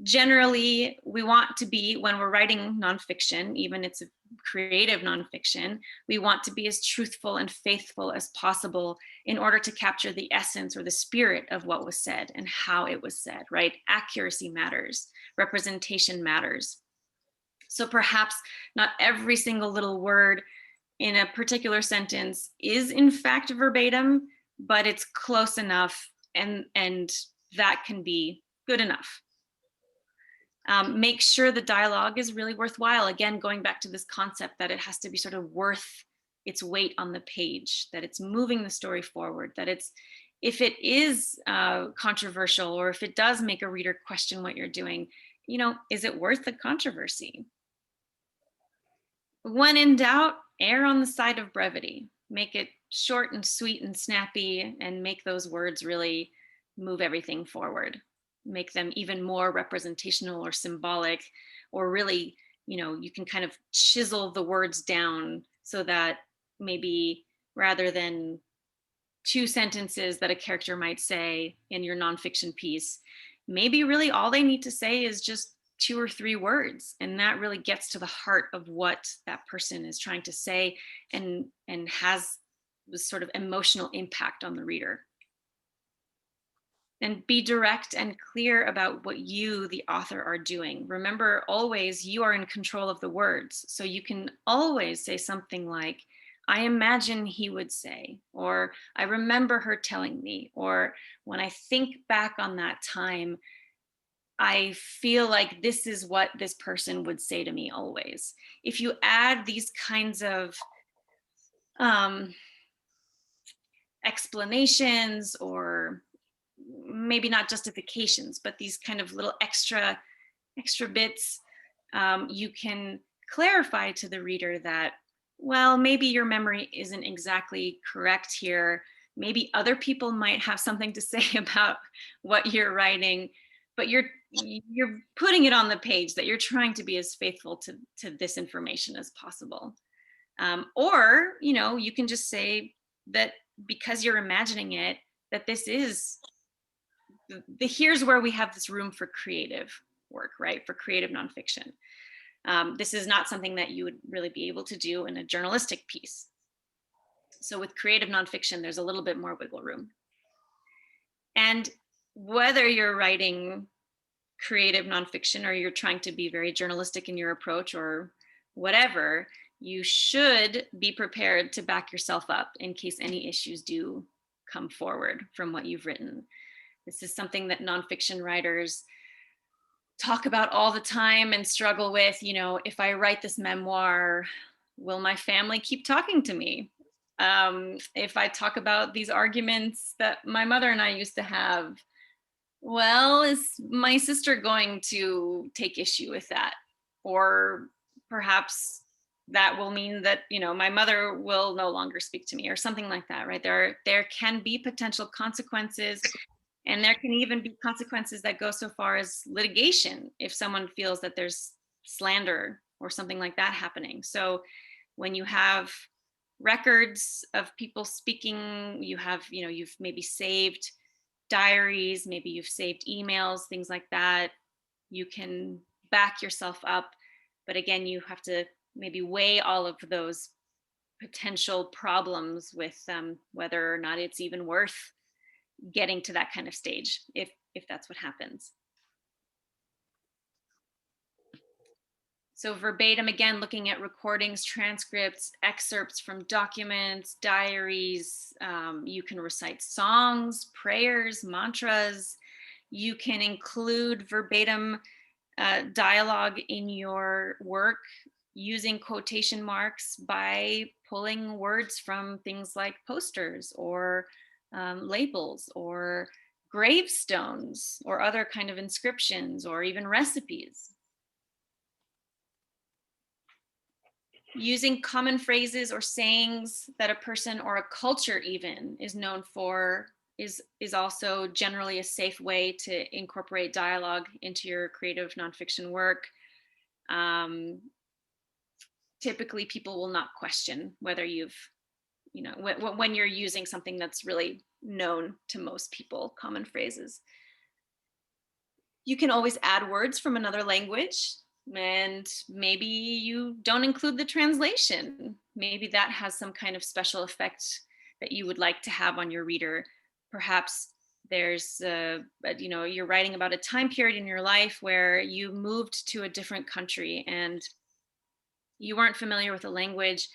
generally we want to be, when we're writing nonfiction, even it's a creative nonfiction, we want to be as truthful and faithful as possible in order to capture the essence or the spirit of what was said and how it was said, right? Accuracy matters, representation matters. So perhaps not every single little word in a particular sentence is in fact verbatim, but it's close enough, and that can be good enough. Make sure the dialogue is really worthwhile. Again, going back to this concept that it has to be sort of worth its weight on the page, that it's moving the story forward, that it's, if it is controversial, or if it does make a reader question what you're doing, is it worth the controversy? When in doubt, err on the side of brevity. Make it short and sweet and snappy, and make those words really move everything forward. Make them even more representational or symbolic, or really, you can kind of chisel the words down so that maybe rather than 2 sentences that a character might say in your nonfiction piece, maybe really all they need to say is just 2 or 3 words. And that really gets to the heart of what that person is trying to say, and has this sort of emotional impact on the reader. And be direct and clear about what you, the author, are doing. Remember, always you are in control of the words. So you can always say something like, I imagine he would say, or I remember her telling me, or when I think back on that time, I feel like this is what this person would say to me always. If you add these kinds of explanations, or maybe not justifications, but these kind of little extra bits, you can clarify to the reader that, well, maybe your memory isn't exactly correct here. Maybe other people might have something to say about what you're writing, but you're putting it on the page that you're trying to be as faithful to this information as possible. Or, you can just say that because you're imagining it, that this is here's where we have this room for creative work, right? For creative nonfiction. This is not something that you would really be able to do in a journalistic piece. So with creative nonfiction, there's a little bit more wiggle room. And whether you're writing creative nonfiction or you're trying to be very journalistic in your approach or whatever, you should be prepared to back yourself up in case any issues do come forward from what you've written. This is something that nonfiction writers talk about all the time and struggle with. If I write this memoir, will my family keep talking to me? If I talk about these arguments that my mother and I used to have, well, is my sister going to take issue with that? Or perhaps that will mean that, my mother will no longer speak to me, or something like that, right? There can be potential consequences. And there can even be consequences that go so far as litigation if someone feels that there's slander or something like that happening. So when you have records of people speaking, you have, you've maybe saved diaries, maybe you've saved emails, things like that, you can back yourself up. But again, you have to maybe weigh all of those potential problems with whether or not it's even worth getting to that kind of stage, if that's what happens. So verbatim, again, looking at recordings, transcripts, excerpts from documents, diaries. You can recite songs, prayers, mantras. You can include verbatim dialogue in your work using quotation marks by pulling words from things like posters or labels or gravestones or other kind of inscriptions or even recipes. Using common phrases or sayings that a person or a culture even is known for is also generally a safe way to incorporate dialogue into your creative nonfiction work. Typically people will not question whether you've, when you're using something that's really known to most people, common phrases. You can always add words from another language, and maybe you don't include the translation. Maybe that has some kind of special effect that you would like to have on your reader. Perhaps there's you're writing about a time period in your life where you moved to a different country and you weren't familiar with the language,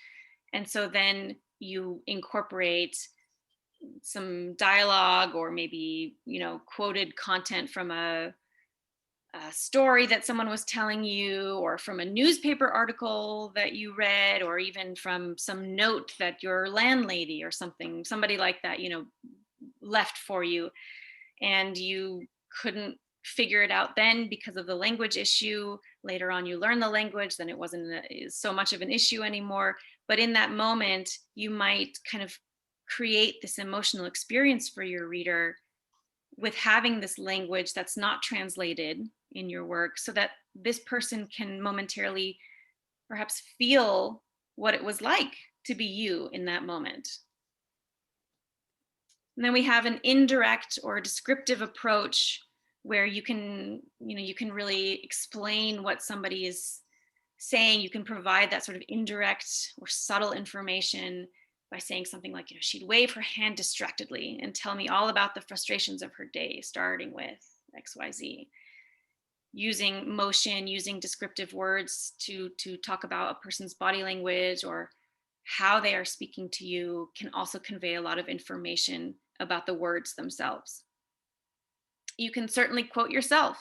and so then you incorporate some dialogue or maybe quoted content from a story that someone was telling you, or from a newspaper article that you read, or even from some note that your landlady or somebody like that left for you, and you couldn't figure it out then because of the language issue. Later on you learn the language, then it wasn't so much of an issue anymore, but in that moment you might kind of create this emotional experience for your reader with having this language that's not translated in your work, so that this person can momentarily perhaps feel what it was like to be you in that moment. And then we have an indirect or descriptive approach where you can really explain what somebody is saying. You can provide that sort of indirect or subtle information by saying something like, she'd wave her hand distractedly and tell me all about the frustrations of her day, starting with XYZ. Using motion, using descriptive words to talk about a person's body language or how they are speaking to you can also convey a lot of information about the words themselves. You can certainly quote yourself.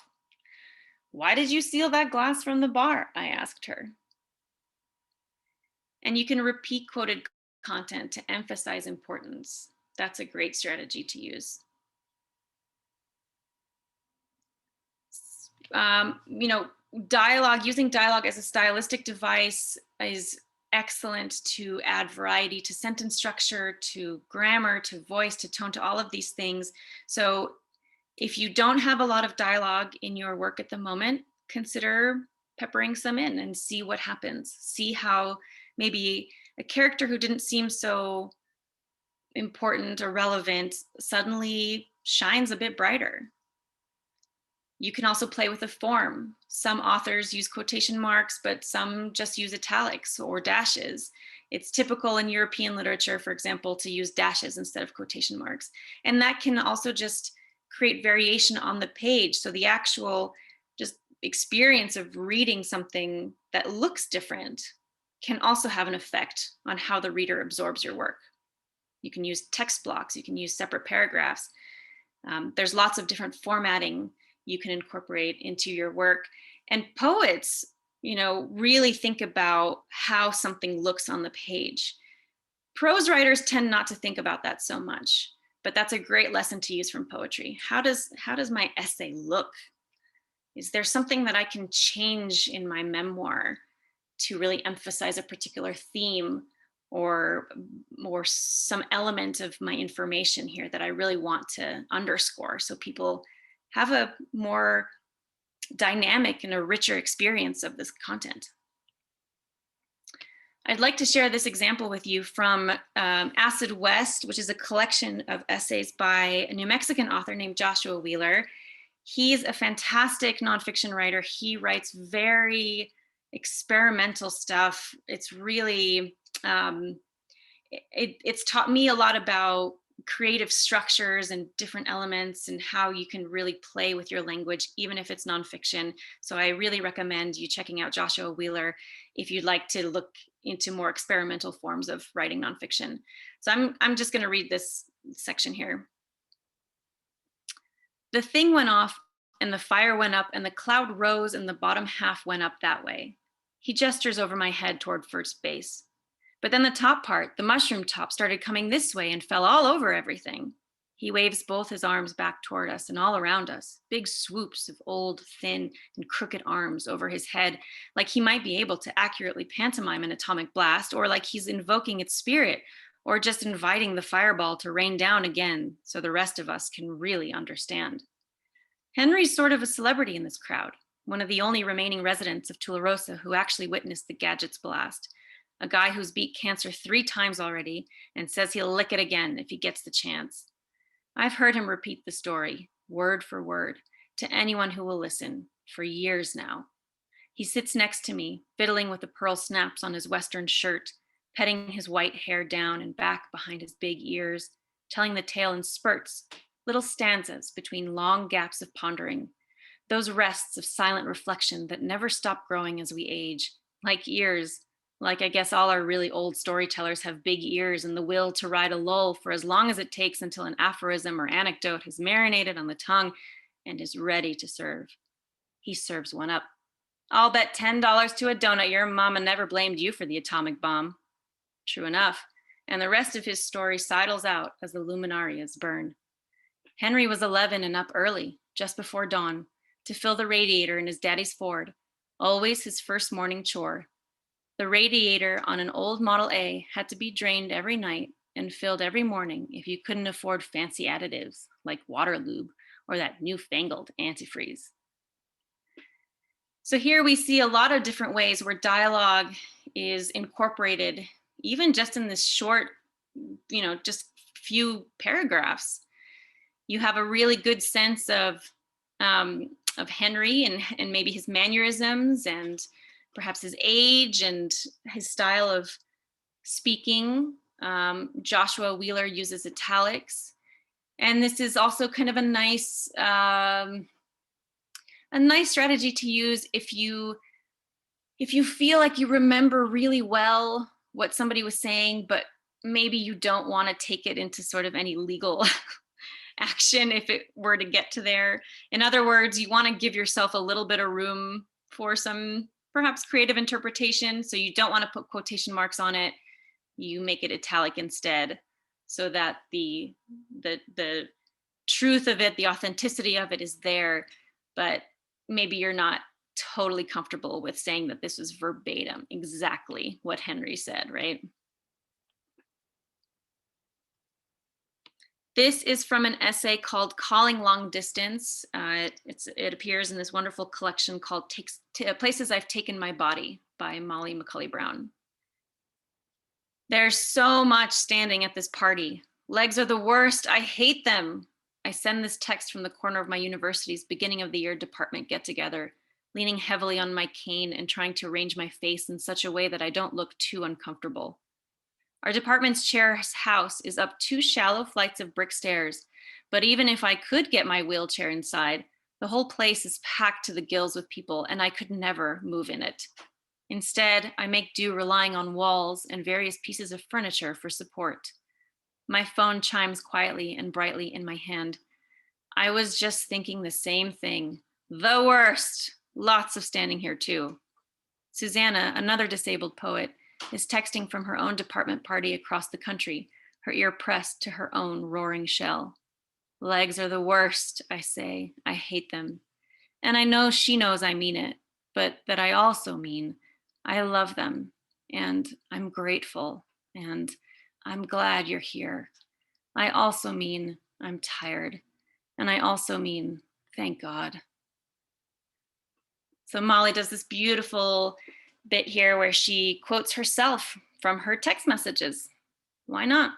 "Why did you steal that glass from the bar?" I asked her. And you can repeat quoted content to emphasize importance. That's a great strategy to use. Dialogue, using dialogue as a stylistic device is excellent to add variety to sentence structure, to grammar, to voice, to tone, to all of these things. So if you don't have a lot of dialogue in your work at the moment, consider peppering some in and see what happens. See how maybe a character who didn't seem so important or relevant suddenly shines a bit brighter. You can also play with the form. Some authors use quotation marks, but some just use italics or dashes. It's typical in European literature, for example, to use dashes instead of quotation marks. And that can also just create variation on the page. So the actual just experience of reading something that looks different can also have an effect on how the reader absorbs your work. You can use text blocks, you can use separate paragraphs. There's lots of different formatting you can incorporate into your work. And poets, really think about how something looks on the page. Prose writers tend not to think about that so much, but that's a great lesson to use from poetry. How does my essay look? Is there something that I can change in my memoir to really emphasize a particular theme or some element of my information here that I really want to underscore, so people have a more dynamic and a richer experience of this content? I'd like to share this example with you from Acid West, which is a collection of essays by a New Mexican author named Joshua Wheeler. He's a fantastic nonfiction writer. He writes very experimental stuff. It's really, it's taught me a lot about creative structures and different elements and how you can really play with your language, even if it's nonfiction. So I really recommend you checking out Joshua Wheeler if you'd like to look into more experimental forms of writing nonfiction. So I'm just going to read this section here. "The thing went off and the fire went up and the cloud rose and the bottom half went up that way. He gestures over my head toward first base. But then the top part, the mushroom top, started coming this way and fell all over everything. He waves both his arms back toward us and all around us, big swoops of old, thin, and crooked arms over his head, like he might be able to accurately pantomime an atomic blast, or like he's invoking its spirit, or just inviting the fireball to rain down again so the rest of us can really understand. Henry's sort of a celebrity in this crowd, one of the only remaining residents of Tularosa who actually witnessed the gadget's blast, a guy who's beat cancer 3 times already and says he'll lick it again if he gets the chance. I've heard him repeat the story, word for word, to anyone who will listen, for years now. He sits next to me, fiddling with the pearl snaps on his Western shirt, petting his white hair down and back behind his big ears, telling the tale in spurts, little stanzas between long gaps of pondering, those rests of silent reflection that never stop growing as we age, like ears. Like I guess all our really old storytellers have big ears and the will to ride a lull for as long as it takes until an aphorism or anecdote has marinated on the tongue and is ready to serve. He serves one up. I'll bet $10 to a donut your mama never blamed you for the atomic bomb. True enough, and the rest of his story sidles out as the luminarias burn. Henry was 11 and up early, just before dawn, to fill the radiator in his daddy's Ford, always his first morning chore. The radiator on an old Model A had to be drained every night and filled every morning if you couldn't afford fancy additives like water lube or that newfangled antifreeze. So here we see a lot of different ways where dialogue is incorporated, even just in this short, just few paragraphs. You have a really good sense of Henry and maybe his mannerisms and perhaps his age and his style of speaking. Joshua Wheeler uses italics. And this is also kind of a nice strategy to use if you feel like you remember really well what somebody was saying, but maybe you don't want to take it into sort of any legal action if it were to get to there. In other words, you want to give yourself a little bit of room for some perhaps creative interpretation. So you don't want to put quotation marks on it. You make it italic instead, so that the truth of it, the authenticity of it is there, but maybe you're not totally comfortable with saying that this was verbatim exactly what Henry said, right? This is from an essay called Calling Long Distance. It appears in this wonderful collection called Places I've Taken My Body by Molly McCulley Brown. There's so much standing at this party. Legs are the worst. I hate them. I send this text from the corner of my university's beginning of the year department get together, leaning heavily on my cane and trying to arrange my face in such a way that I don't look too uncomfortable. Our department's chair's house is up 2 shallow flights of brick stairs, but even if I could get my wheelchair inside, the whole place is packed to the gills with people and I could never move in it. Instead, I make do relying on walls and various pieces of furniture for support. My phone chimes quietly and brightly in my hand. I was just thinking the same thing. The worst. Lots of standing here too. Susanna, another disabled poet, is texting from her own department party across the country, her ear pressed to her own roaring shell. Legs are the worst, I say. I hate them. And I know she knows I mean it, but that I also mean I love them, and I'm grateful, and I'm glad you're here. I also mean I'm tired, and I also mean thank God. So Molly does this beautiful bit here where she quotes herself from her text messages. Why not?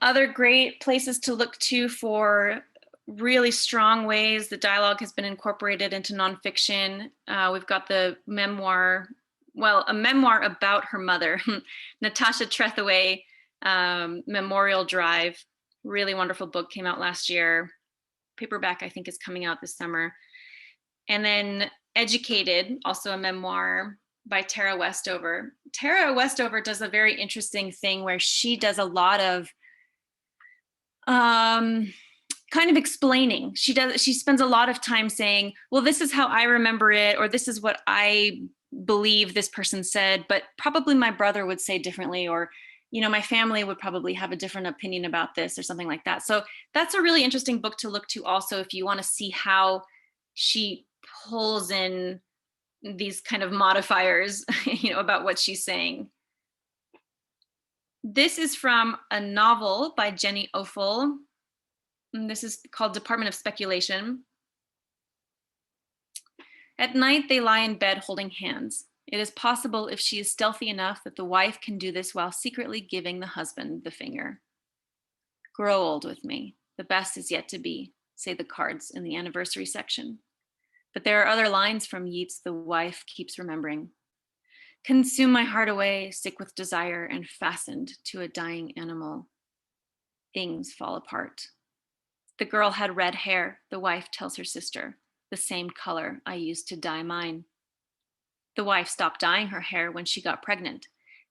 Other great places to look to for really strong ways the dialogue has been incorporated into nonfiction. We've got the memoir, a memoir about her mother, Natasha Trethewey, Memorial Drive. Really wonderful book, came out last year. Paperback, I think, is coming out this summer. And then Educated, also a memoir by Tara Westover. Tara Westover does a very interesting thing where she does a lot of kind of explaining. She spends a lot of time saying, well, this is how I remember it, or this is what I believe this person said, but probably my brother would say differently, or my family would probably have a different opinion about this, or something like that. So that's a really interesting book to look to also if you want to see how she pulls in these kind of modifiers, about what she's saying. This is from a novel by Jenny Ofel. And this is called Department of Speculation. At night, they lie in bed holding hands. It is possible, if she is stealthy enough, that the wife can do this while secretly giving the husband the finger. Grow old with me. The best is yet to be, say the cards in the anniversary section. But there are other lines from Yeats the wife keeps remembering. Consume my heart away, sick with desire and fastened to a dying animal. Things fall apart. The girl had red hair, the wife tells her sister, the same color I used to dye mine. The wife stopped dyeing her hair when she got pregnant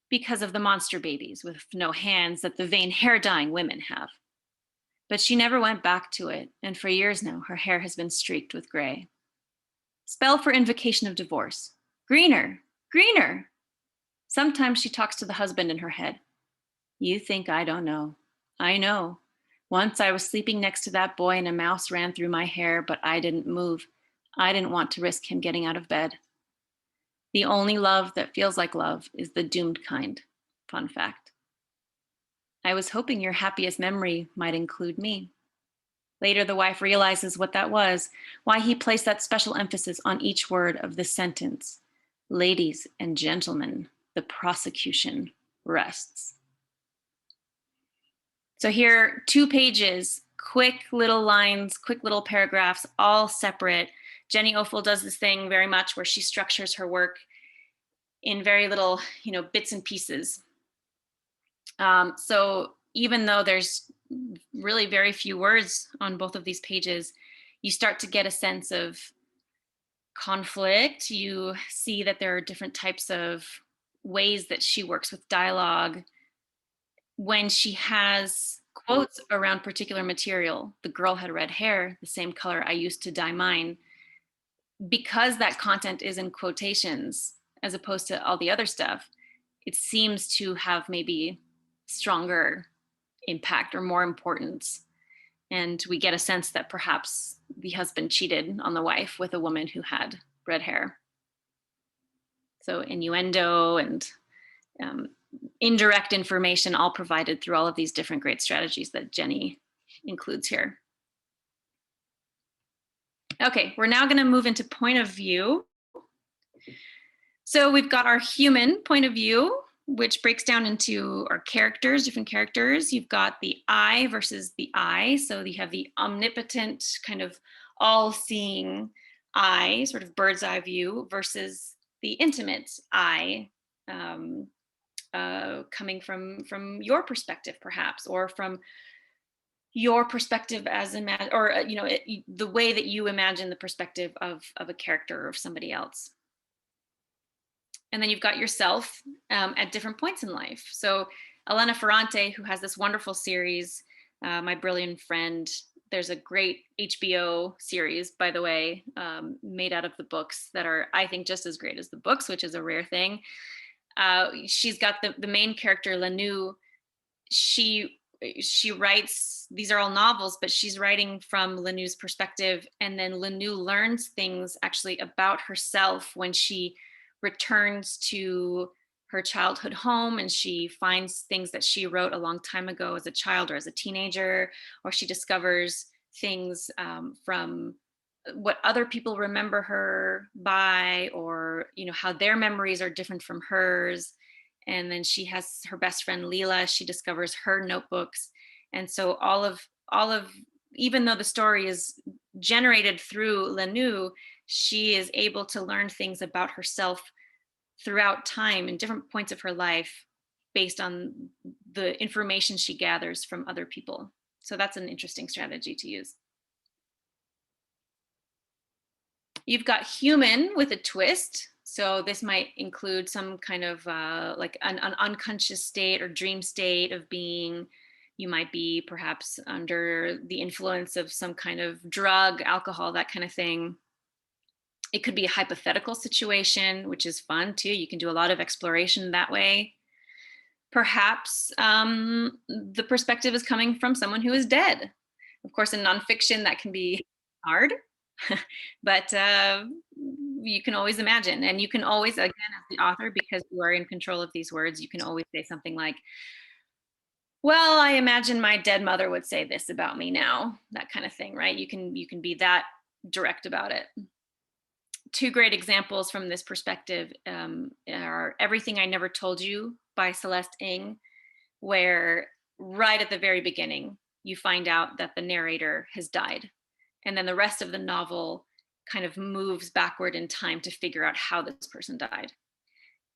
because of the monster babies with no hands that the vain hair dyeing women have. But she never went back to it, and for years now, her hair has been streaked with gray. Spell for invocation of divorce. Greener, greener. Sometimes she talks to the husband in her head. You think I don't know. I know. Once I was sleeping next to that boy and a mouse ran through my hair, but I didn't move. I didn't want to risk him getting out of bed. The only love that feels like love is the doomed kind. Fun fact. I was hoping your happiest memory might include me. Later, the wife realizes what that was, why he placed that special emphasis on each word of the sentence. Ladies and gentlemen, the prosecution rests. So here, 2 pages, quick little lines, quick little paragraphs, all separate. Jenny Ofel does this thing very much where she structures her work in very little, bits and pieces. So even though there's really very few words on both of these pages, you start to get a sense of conflict. You see that there are different types of ways that she works with dialogue. When she has quotes around particular material, the girl had red hair, the same color I used to dye mine, because that content is in quotations as opposed to all the other stuff, it seems to have maybe stronger impact or more importance. And we get a sense that perhaps the husband cheated on the wife with a woman who had red hair. So innuendo and indirect information all provided through all of these different great strategies that Jenny includes here. Okay, we're now going to move into point of view. So we've got our human point of view, which breaks down into our characters, different characters. You've got the I versus the I. So you have the omnipotent, kind of all-seeing I, sort of bird's eye view, versus the intimate I, coming from your perspective, perhaps, or from your perspective as the way that you imagine the perspective of a character or of somebody else. And then you've got yourself at different points in life. So Elena Ferrante, who has this wonderful series, My Brilliant Friend, there's a great HBO series, by the way, made out of the books that are, I think, just as great as the books, which is a rare thing. She's got the main character, Lanu. She writes, these are all novels, but she's writing from Lanu's perspective. And then Lanu learns things actually about herself when she returns to her childhood home, and she finds things that she wrote a long time ago as a child or as a teenager, or she discovers things from what other people remember her by, or how their memories are different from hers. And then she has her best friend Leela. She discovers her notebooks. And so all of even though the story is generated through Lanu, she is able to learn things about herself throughout time in different points of her life based on the information she gathers from other people. So that's an interesting strategy to use. You've got human with a twist. So this might include some kind of like an unconscious state or dream state of being You might be perhaps under the influence of some kind of drug, alcohol, that kind of thing. It could be a hypothetical situation, which is fun too. You can do a lot of exploration that way. Perhaps the perspective is coming from someone who is dead. Of course, in nonfiction, that can be hard, but you can always imagine. And you can always, again, as the author, because you are in control of these words, you can always say something like, well, I imagine my dead mother would say this about me now, that kind of thing, right? You can be that direct about it. Two great examples from this perspective are Everything I Never Told You by Celeste Ng, where right at the very beginning, you find out that the narrator has died. And then the rest of the novel kind of moves backward in time to figure out how this person died.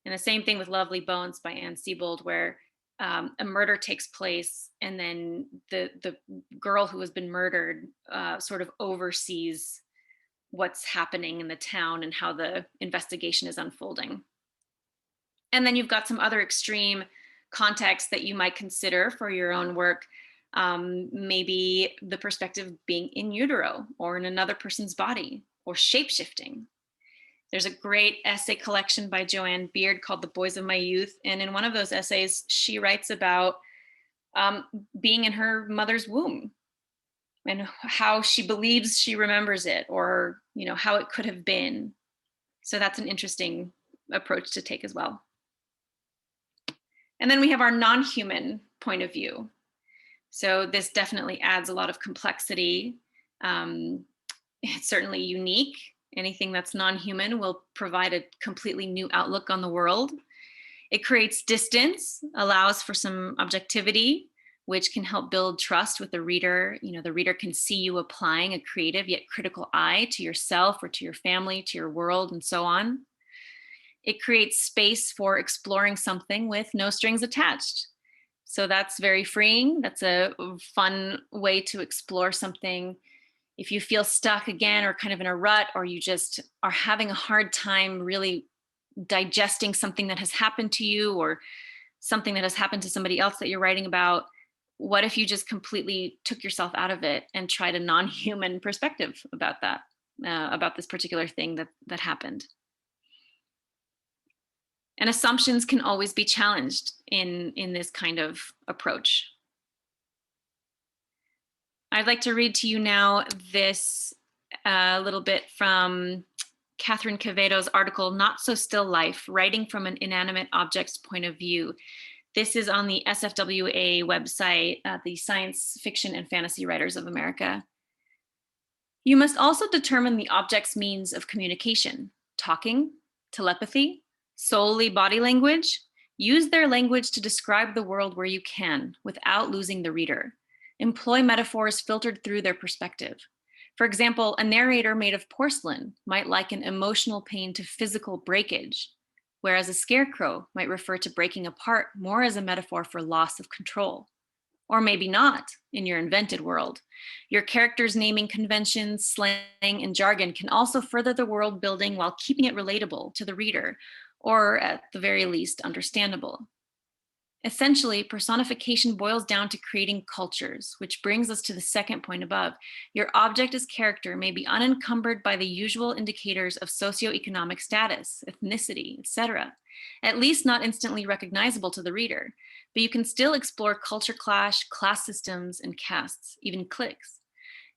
And the same thing with Lovely Bones by Anne Seibold, where a murder takes place, and then the girl who has been murdered sort of oversees what's happening in the town and how the investigation is unfolding. And then you've got some other extreme context that you might consider for your own work. Maybe the perspective being in utero or in another person's body, or shape-shifting. There's a great essay collection by Joanne Beard called The Boys of My Youth. And in one of those essays, she writes about being in her mother's womb and how she believes she remembers it, or how it could have been. So that's an interesting approach to take as well. And then we have our non-human point of view. So this definitely adds a lot of complexity. It's certainly unique. Anything that's non-human will provide a completely new outlook on the world. It creates distance, allows for some objectivity, which can help build trust with the reader. The reader can see you applying a creative yet critical eye to yourself or to your family, to your world, and so on. It creates space for exploring something with no strings attached. So that's very freeing. That's a fun way to explore something. If you feel stuck again, or kind of in a rut, or you just are having a hard time really digesting something that has happened to you, or something that has happened to somebody else that you're writing about, what if you just completely took yourself out of it and tried a non-human perspective about that, about this particular thing that happened? And assumptions can always be challenged in this kind of approach. I'd like to read to you now this little bit from Catherine Quevedo's article, Not So Still Life, Writing from an Inanimate Object's Point of View. This is on the SFWA website, the Science Fiction and Fantasy Writers of America. You must also determine the object's means of communication, talking, telepathy, solely body language. Use their language to describe the world where you can, without losing the reader. Employ metaphors filtered through their perspective. For example, a narrator made of porcelain might liken emotional pain to physical breakage, whereas a scarecrow might refer to breaking apart more as a metaphor for loss of control. Or maybe not in your invented world. Your characters' naming conventions, slang, and jargon can also further the world building while keeping it relatable to the reader, or at the very least, understandable. Essentially, personification boils down to creating cultures, which brings us to the second point above. Your object as character may be unencumbered by the usual indicators of socioeconomic status, ethnicity, etc., at least not instantly recognizable to the reader, but you can still explore culture clash, class systems, and castes, even cliques.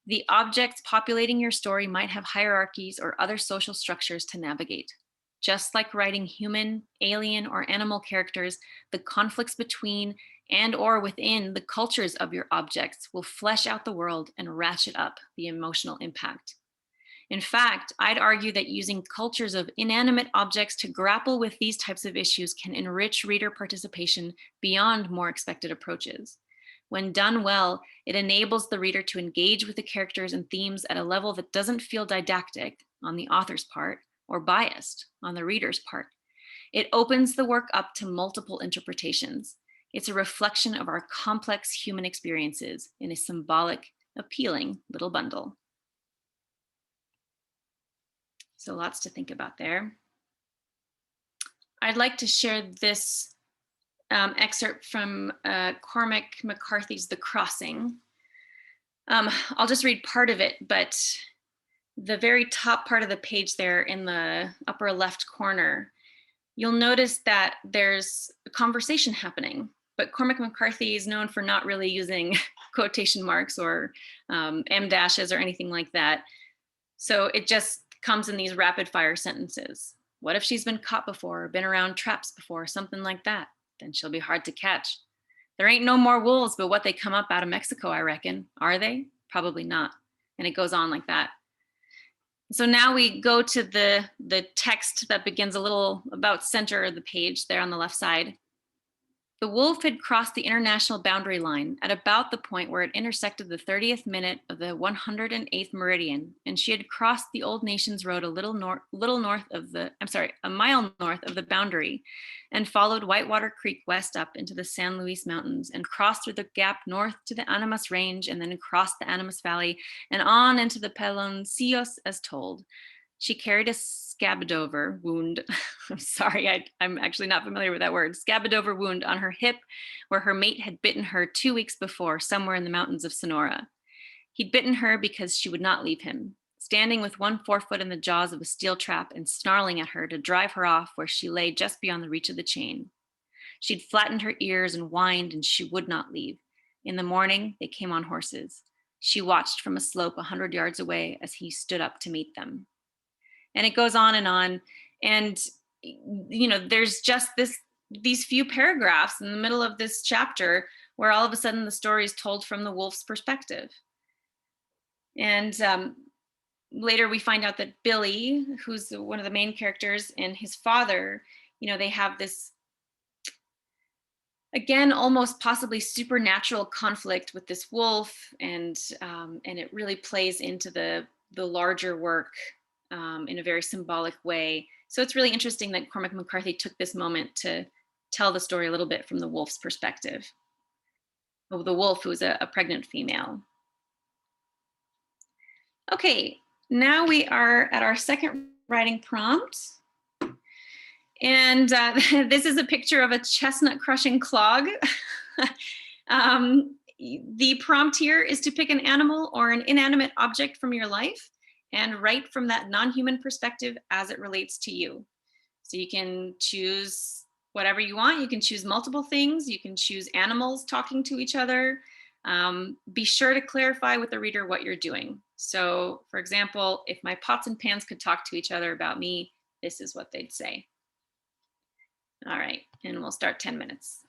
The objects populating your story might have hierarchies or other social structures to navigate. Just like writing human, alien, or animal characters, the conflicts between and or within the cultures of your objects will flesh out the world and ratchet up the emotional impact. In fact, I'd argue that using cultures of inanimate objects to grapple with these types of issues can enrich reader participation beyond more expected approaches. When done well, it enables the reader to engage with the characters and themes at a level that doesn't feel didactic on the author's part, or biased on the reader's part. It opens the work up to multiple interpretations. It's a reflection of our complex human experiences in a symbolic, appealing little bundle. So lots to think about there. I'd like to share this excerpt from Cormac McCarthy's The Crossing. I'll just read part of it, but the very top part of the page there in the upper left corner, you'll notice that there's a conversation happening, but Cormac McCarthy is known for not really using quotation marks or em dashes or anything like that. So it just comes in these rapid fire sentences. What if she's been caught before, or been around traps before, something like that? Then she'll be hard to catch. There ain't no more wolves but what they come up out of Mexico, I reckon. Are they? Probably not. And it goes on like that. So now we go to the text that begins a little about center of the page there on the left side. The wolf had crossed the international boundary line at about the point where it intersected the 30th minute of the 108th meridian, and she had crossed the Old Nations Road a mile north of the boundary, and followed Whitewater Creek west up into the San Luis Mountains, and crossed through the gap north to the Animas Range, and then crossed the Animas Valley, and on into the Peloncillos as told. She carried a scabadover wound. I'm sorry, I'm actually not familiar with that word. Scabadover wound on her hip where her mate had bitten her 2 weeks before somewhere in the mountains of Sonora. He'd bitten her because she would not leave him, standing with one forefoot in the jaws of a steel trap and snarling at her to drive her off where she lay just beyond the reach of the chain. She'd flattened her ears and whined, and she would not leave. In the morning, they came on horses. She watched from a slope 100 yards away as he stood up to meet them. And it goes on. And, you know, there's just these few paragraphs in the middle of this chapter where all of a sudden the story is told from the wolf's perspective. And later we find out that Billy, who's one of the main characters, and his father, you know, they have this, again, almost possibly supernatural conflict with this wolf, and it really plays into the larger work in a very symbolic way. So it's really interesting that Cormac McCarthy took this moment to tell the story a little bit from the wolf's perspective. Of the wolf, who was a pregnant female. Okay, now we are at our second writing prompt. And this is a picture of a chestnut crushing clog. The prompt here is to pick an animal or an inanimate object from your life and write from that non-human perspective as it relates to you. So you can choose whatever you want. You can choose multiple things. You can choose animals talking to each other. Be sure to clarify with the reader what you're doing. So for example, if my pots and pans could talk to each other about me, this is what they'd say. All right, and we'll start 10 minutes.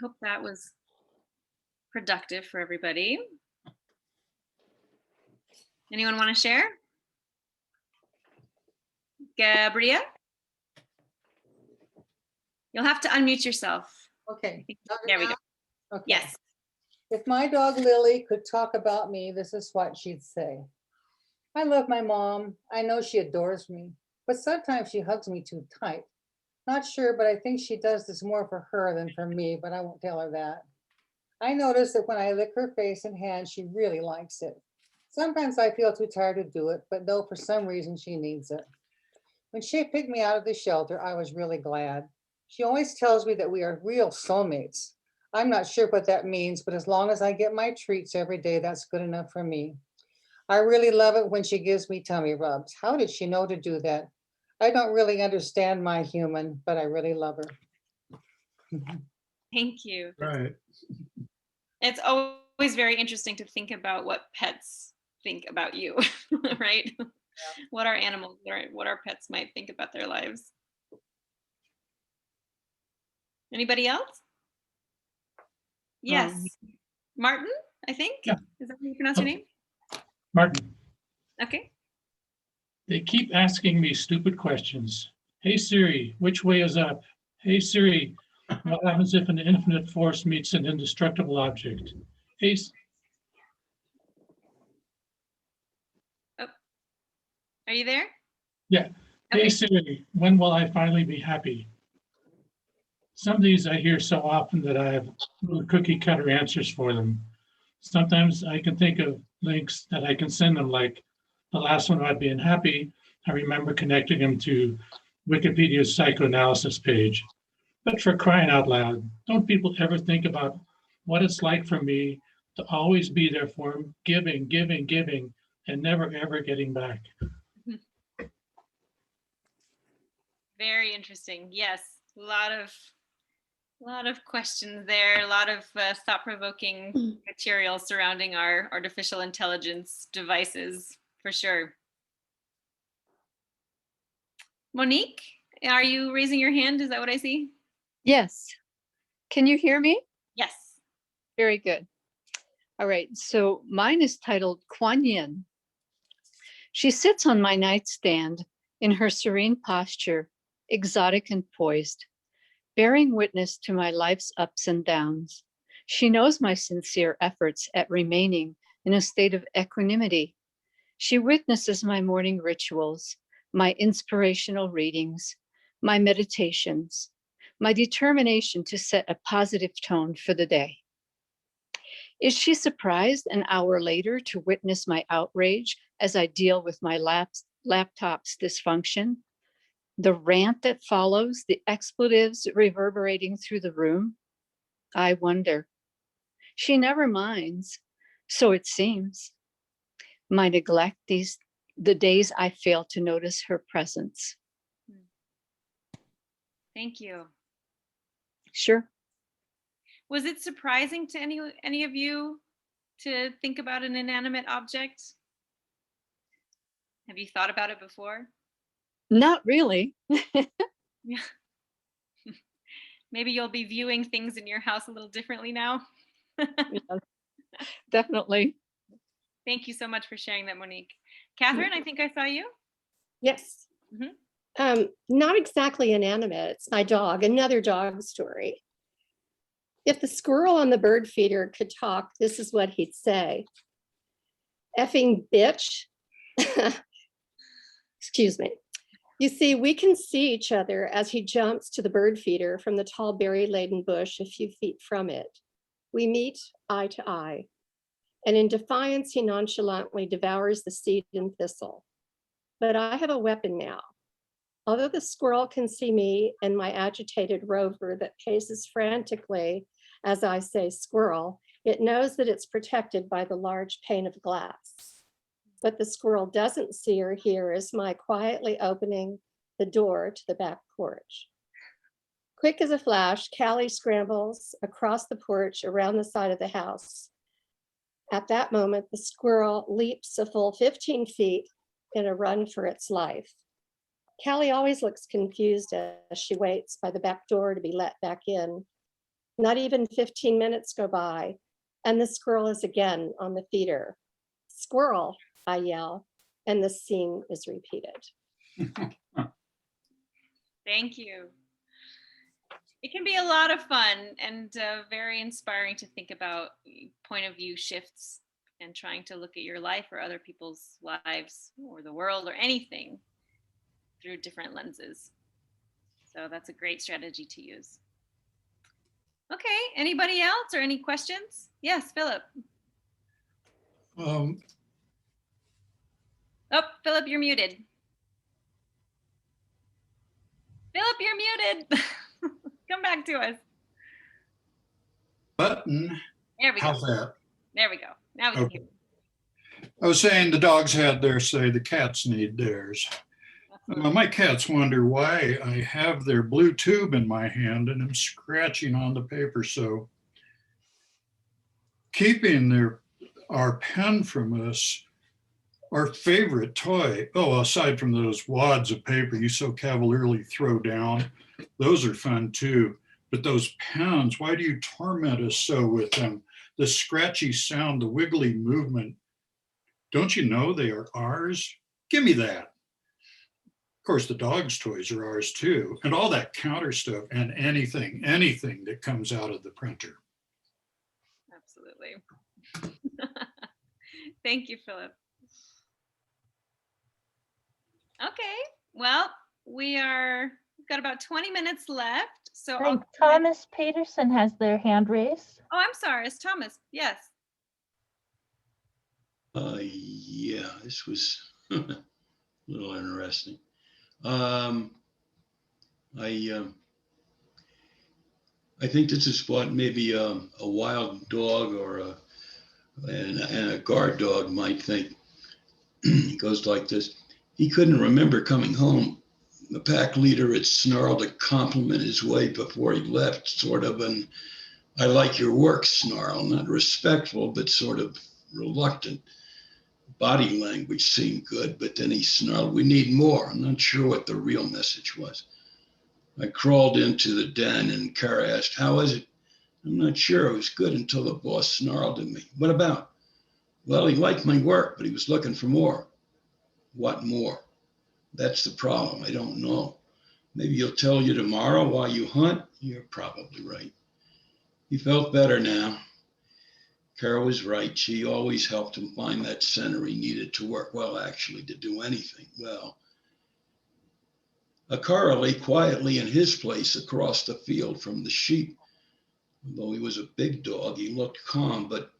hope that was productive for everybody. Anyone want to share? Gabrielle? You'll have to unmute yourself. Okay. There we go. Okay. Yes. If my dog Lily could talk about me, this is what she'd say. I love my mom. I know she adores me, but sometimes she hugs me too tight. Not sure, but I think she does this more for her than for me, but I won't tell her that. I notice that when I lick her face and hands, she really likes it. Sometimes I feel too tired to do it, but no, for some reason she needs it. When she picked me out of the shelter, I was really glad. She always tells me that we are real soulmates. I'm not sure what that means, but as long as I get my treats every day, that's good enough for me. I really love it when she gives me tummy rubs. How did she know to do that? I don't really understand my human, but I really love her. Thank you. Right. It's always very interesting to think about what pets think about you, right? Yeah. What our animals, what our pets might think about their lives. Anybody else? Yes. Martin, I think. Yeah. Is that how you pronounce your name? Martin. Okay. They keep asking me stupid questions. Hey Siri, which way is up? Hey Siri, what happens if an infinite force meets an indestructible object? Hey. Oh. Are you there? Yeah. Okay. Hey Siri, when will I finally be happy? Some of these I hear so often that I have little cookie cutter answers for them. Sometimes I can think of links that I can send them, like the last one about being happy. I remember connecting them to Wikipedia's psychoanalysis page. But for crying out loud, don't people ever think about what it's like for me to always be there for them, giving, giving, giving, and never ever getting back? Very interesting. Yes, a lot of questions there, a lot of thought-provoking material surrounding our artificial intelligence devices, for sure. Monique, are you raising your hand? Is that what I see? Yes. Can you hear me? Yes. Very good. All right. So mine is titled Kuan Yin. She sits on my nightstand in her serene posture, exotic and poised, bearing witness to my life's ups and downs. She knows my sincere efforts at remaining in a state of equanimity. She witnesses my morning rituals, my inspirational readings, my meditations, my determination to set a positive tone for the day. Is she surprised an hour later to witness my outrage as I deal with my laptop's dysfunction? The rant that follows, the expletives reverberating through the room? I wonder. She never minds, so it seems. My neglect the days I fail to notice her presence. Thank you. Sure. Was it surprising to any of you to think about an inanimate object? Have you thought about it before? Not really. Yeah. Maybe you'll be viewing things in your house a little differently now. Yeah, definitely. Thank you so much for sharing that, Monique. Catherine, I think I saw you. Yes. Not exactly inanimate. It's my dog, another dog story. If the squirrel on the bird feeder could talk, this is what he'd say. Effing bitch. Excuse me. You see, we can see each other as he jumps to the bird feeder from the tall berry-laden bush a few feet from it. We meet eye to eye. And in defiance, he nonchalantly devours the seed and thistle. But I have a weapon now. Although the squirrel can see me and my agitated rover that paces frantically as I say squirrel, it knows that it's protected by the large pane of glass. But the squirrel doesn't see or hear is my quietly opening the door to the back porch. Quick as a flash, Callie scrambles across the porch around the side of the house. At that moment, the squirrel leaps a full 15 feet in a run for its life. Callie always looks confused as she waits by the back door to be let back in. Not even 15 minutes go by, and the squirrel is again on the feeder. Squirrel, I yell, and the scene is repeated. Thank you. It can be a lot of fun and very inspiring to think about point of view shifts and trying to look at your life or other people's lives or the world or anything through different lenses. So that's a great strategy to use. Okay, anybody else or any questions? Yes, Philip. Um, Oh, Philip, you're muted. Philip, you're muted. Come back to us. Button, There we go. how's that? There we go. Now we can hear. I was saying the dogs had their say, the cats need theirs. My cats wonder why I have their blue tube in my hand and I'm scratching on the paper. So keeping our pen from us, our favorite toy, oh, aside from those wads of paper you so cavalierly throw down, those are fun too. But those pens, why do you torment us so with them? The scratchy sound, the wiggly movement, don't you know they are ours? Give me that. Of course, the dog's toys are ours too, and all that counter stuff and anything that comes out of the printer. Absolutely. Thank you, Philip. Okay, well, we've got about 20 minutes left. So I think Thomas Peterson has their hand raised. Oh, I'm sorry, it's Thomas. Yes. Yeah, this was a little interesting. I think this is what maybe a wild dog or and a guard dog might think. It goes like this. He couldn't remember coming home. The pack leader had snarled a compliment his way before he left, sort of an "I like your work" snarl, not respectful, but sort of reluctant. Body language seemed good, but then he snarled, "We need more." I'm not sure what the real message was. I crawled into the den and Kara asked, "How is it?" I'm not sure. It was good until the boss snarled at me. "What about?" "Well, he liked my work, but he was looking for more." "What more?" "That's the problem. I don't know. Maybe he'll tell you tomorrow while you hunt." "You're probably right." He felt better now. Kara was right. She always helped him find that center he needed to work. Well, actually, to do anything. Well, a car lay quietly in his place across the field from the sheep. Although he was a big dog, he looked calm, but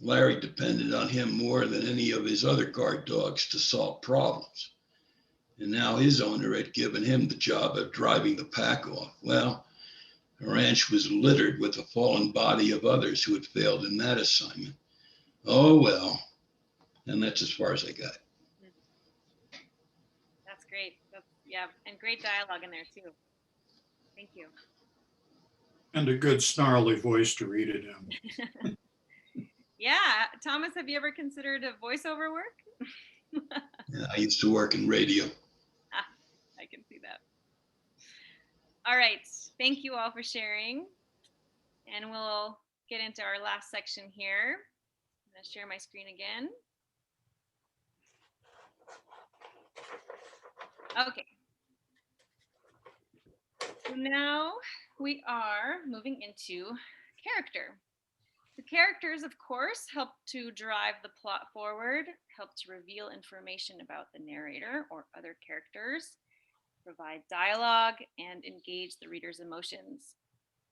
Larry depended on him more than any of his other guard dogs to solve problems. And now his owner had given him the job of driving the pack off. Well, the ranch was littered with the fallen body of others who had failed in that assignment. Oh, well. And that's as far as I got. That's great. Yeah, and great dialogue in there too. Thank you. And a good snarly voice to read it in. Yeah, Thomas, have you ever considered a voiceover work? Yeah, I used to work in radio. I can see that. All right, thank you all for sharing. And we'll get into our last section here. I'm going to share my screen again. Okay. So now we are moving into character. The characters, of course, help to drive the plot forward, help to reveal information about the narrator or other characters, provide dialogue, and engage the reader's emotions.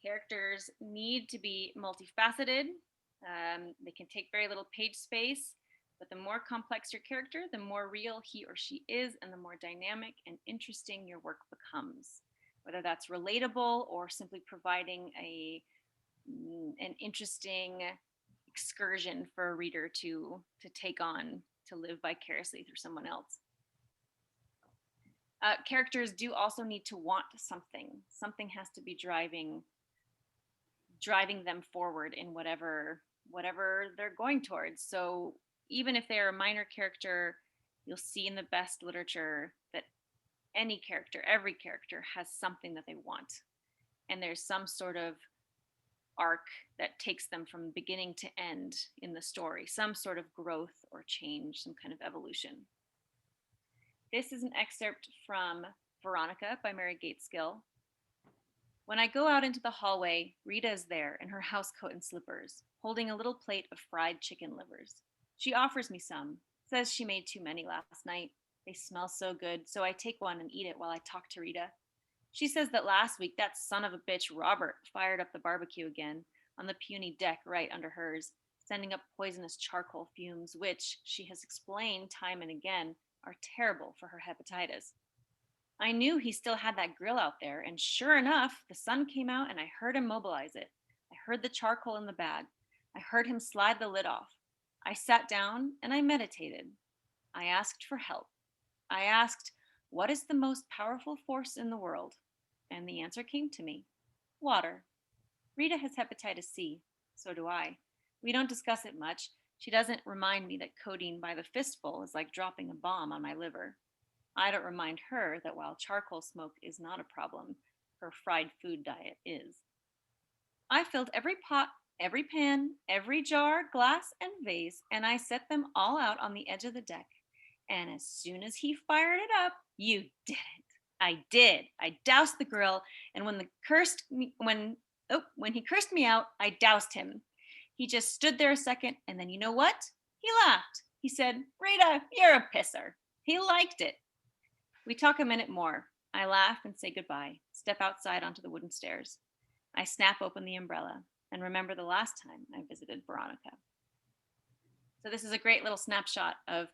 Characters need to be multifaceted. They can take very little page space, but the more complex your character, the more real he or she is, and the more dynamic and interesting your work becomes. Whether that's relatable or simply providing an interesting excursion for a reader to take on, to live vicariously through someone else. Characters do also need to want something. Something has to be driving them forward in whatever they're going towards. So even if they're a minor character, you'll see in the best literature that every character has something that they want. And there's some sort of arc that takes them from beginning to end in the story, some sort of growth or change, some kind of evolution. This is an excerpt from Veronica by Mary Gateskill. When I go out into the hallway, Rita is there in her housecoat and slippers, holding a little plate of fried chicken livers. She offers me some, says she made too many last night. They smell so good, so I take one and eat it while I talk to Rita. She says that last week that son of a bitch, Robert, fired up the barbecue again on the puny deck right under hers, sending up poisonous charcoal fumes, which, she has explained time and again, are terrible for her hepatitis. I knew he still had that grill out there, and sure enough, the sun came out and I heard him mobilize it. I heard the charcoal in the bag. I heard him slide the lid off. I sat down and I meditated. I asked for help. I asked, what is the most powerful force in the world? And the answer came to me, water. Rita has hepatitis C, so do I. We don't discuss it much. She doesn't remind me that codeine by the fistful is like dropping a bomb on my liver. I don't remind her that while charcoal smoke is not a problem, her fried food diet is. I filled every pot, every pan, every jar, glass, and vase, and I set them all out on the edge of the deck. And as soon as he fired it up, you didn't. I did. I doused the grill, and when he cursed me out, I doused him. He just stood there a second, and then you know what? He laughed. He said, Rita, you're a pisser. He liked it. We talk a minute more. I laugh and say goodbye, step outside onto the wooden stairs. I snap open the umbrella and remember the last time I visited Veronica. So this is a great little snapshot of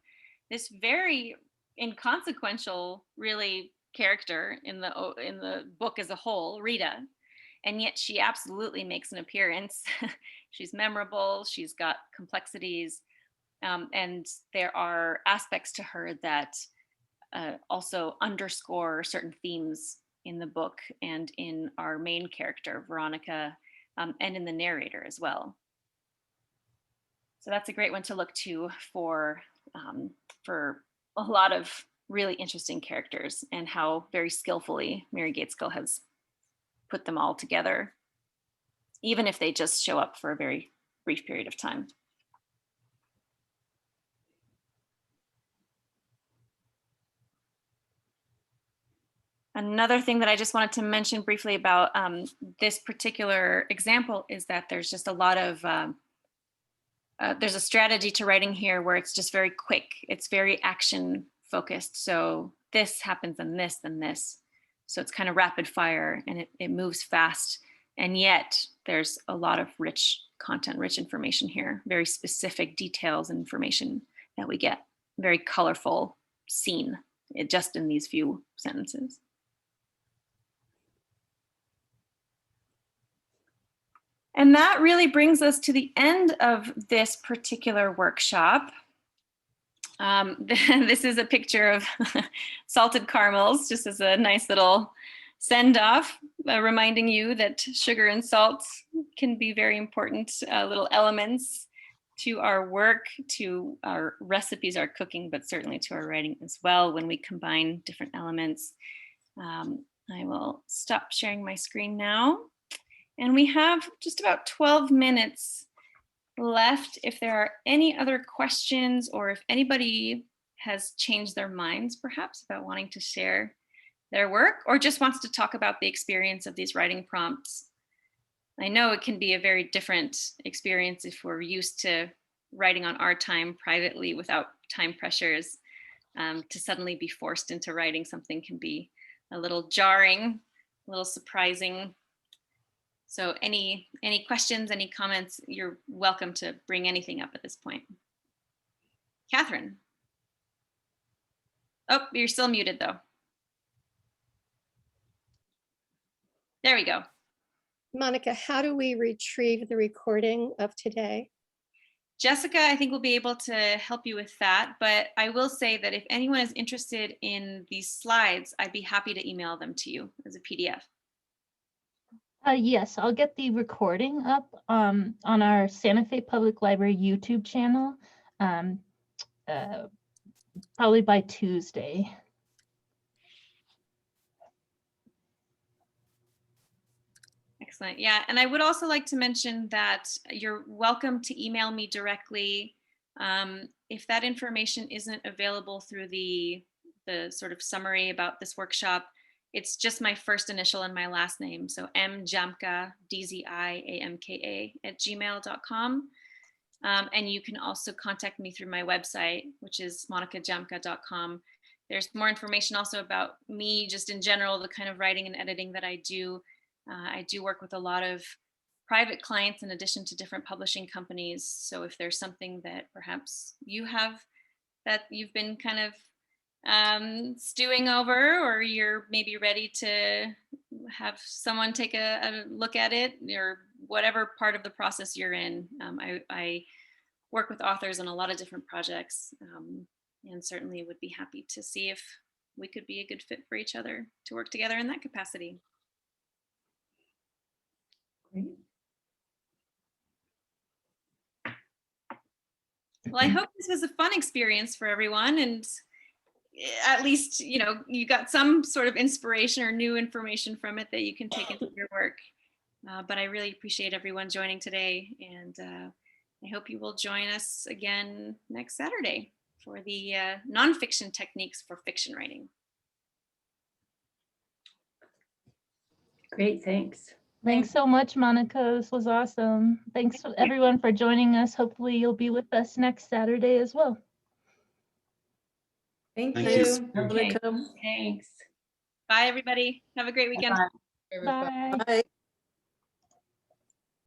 this very inconsequential, really, character in the book as a whole, Rita, and yet she absolutely makes an appearance. She's memorable. She's got complexities, and there are aspects to her that also underscore certain themes in the book and in our main character, Veronica, and in the narrator as well. So that's a great one to look to for a lot of really interesting characters and how very skillfully Mary Gateskill has put them all together, even if they just show up for a very brief period of time. Another thing that I just wanted to mention briefly about this particular example is that there's just a lot of, there's a strategy to writing here where it's just very quick. It's very action focused. So this happens and this and this. So it's kind of rapid fire and it moves fast. And yet there's a lot of rich content, rich information here, very specific details and information that we get. Very colorful scene just in these few sentences. And that really brings us to the end of this particular workshop. This is a picture of salted caramels, just as a nice little send off, reminding you that sugar and salt can be very important little elements to our work, to our recipes, our cooking, but certainly to our writing as well when we combine different elements. I will stop sharing my screen now. And we have just about 12 minutes left. If there are any other questions or if anybody has changed their minds perhaps about wanting to share their work or just wants to talk about the experience of these writing prompts. I know it can be a very different experience if we're used to writing on our time privately without time pressures. To suddenly be forced into writing something can be a little jarring, a little surprising. So any questions, any comments, you're welcome to bring anything up at this point. Catherine. Oh, you're still muted though. There we go. Monika, how do we retrieve the recording of today? Jessica, I think will be able to help you with that, but I will say that if anyone is interested in these slides, I'd be happy to email them to you as a PDF. Yes, I'll get the recording up on our Santa Fe Public Library YouTube channel probably by Tuesday. Excellent. Yeah. And I would also like to mention that you're welcome to email me directly. If that information isn't available through the sort of summary about this workshop, it's just my first initial and my last name. So Dziamka, DZIAMKA @gmail.com. And you can also contact me through my website, which is monikajamka.com. There's more information also about me, just in general, the kind of writing and editing that I do. I do work with a lot of private clients in addition to different publishing companies. So if there's something that perhaps you have that you've been kind of stewing over, or you're maybe ready to have someone take a look at it, or whatever part of the process you're in, I work with authors on a lot of different projects, and certainly would be happy to see if we could be a good fit for each other to work together in that capacity. Great. Well, I hope this was a fun experience for everyone, and at least, you know, you got some sort of inspiration or new information from it that you can take into your work. But I really appreciate everyone joining today, and I hope you will join us again next Saturday for the nonfiction techniques for fiction writing. Great, thanks. Thanks so much, Monika. This was awesome. Thanks everyone for joining us. Hopefully you'll be with us next Saturday as well. Thank Thank you. you. Okay, Monika. thanks. Bye, everybody. Have a great weekend. Bye. Bye. Bye.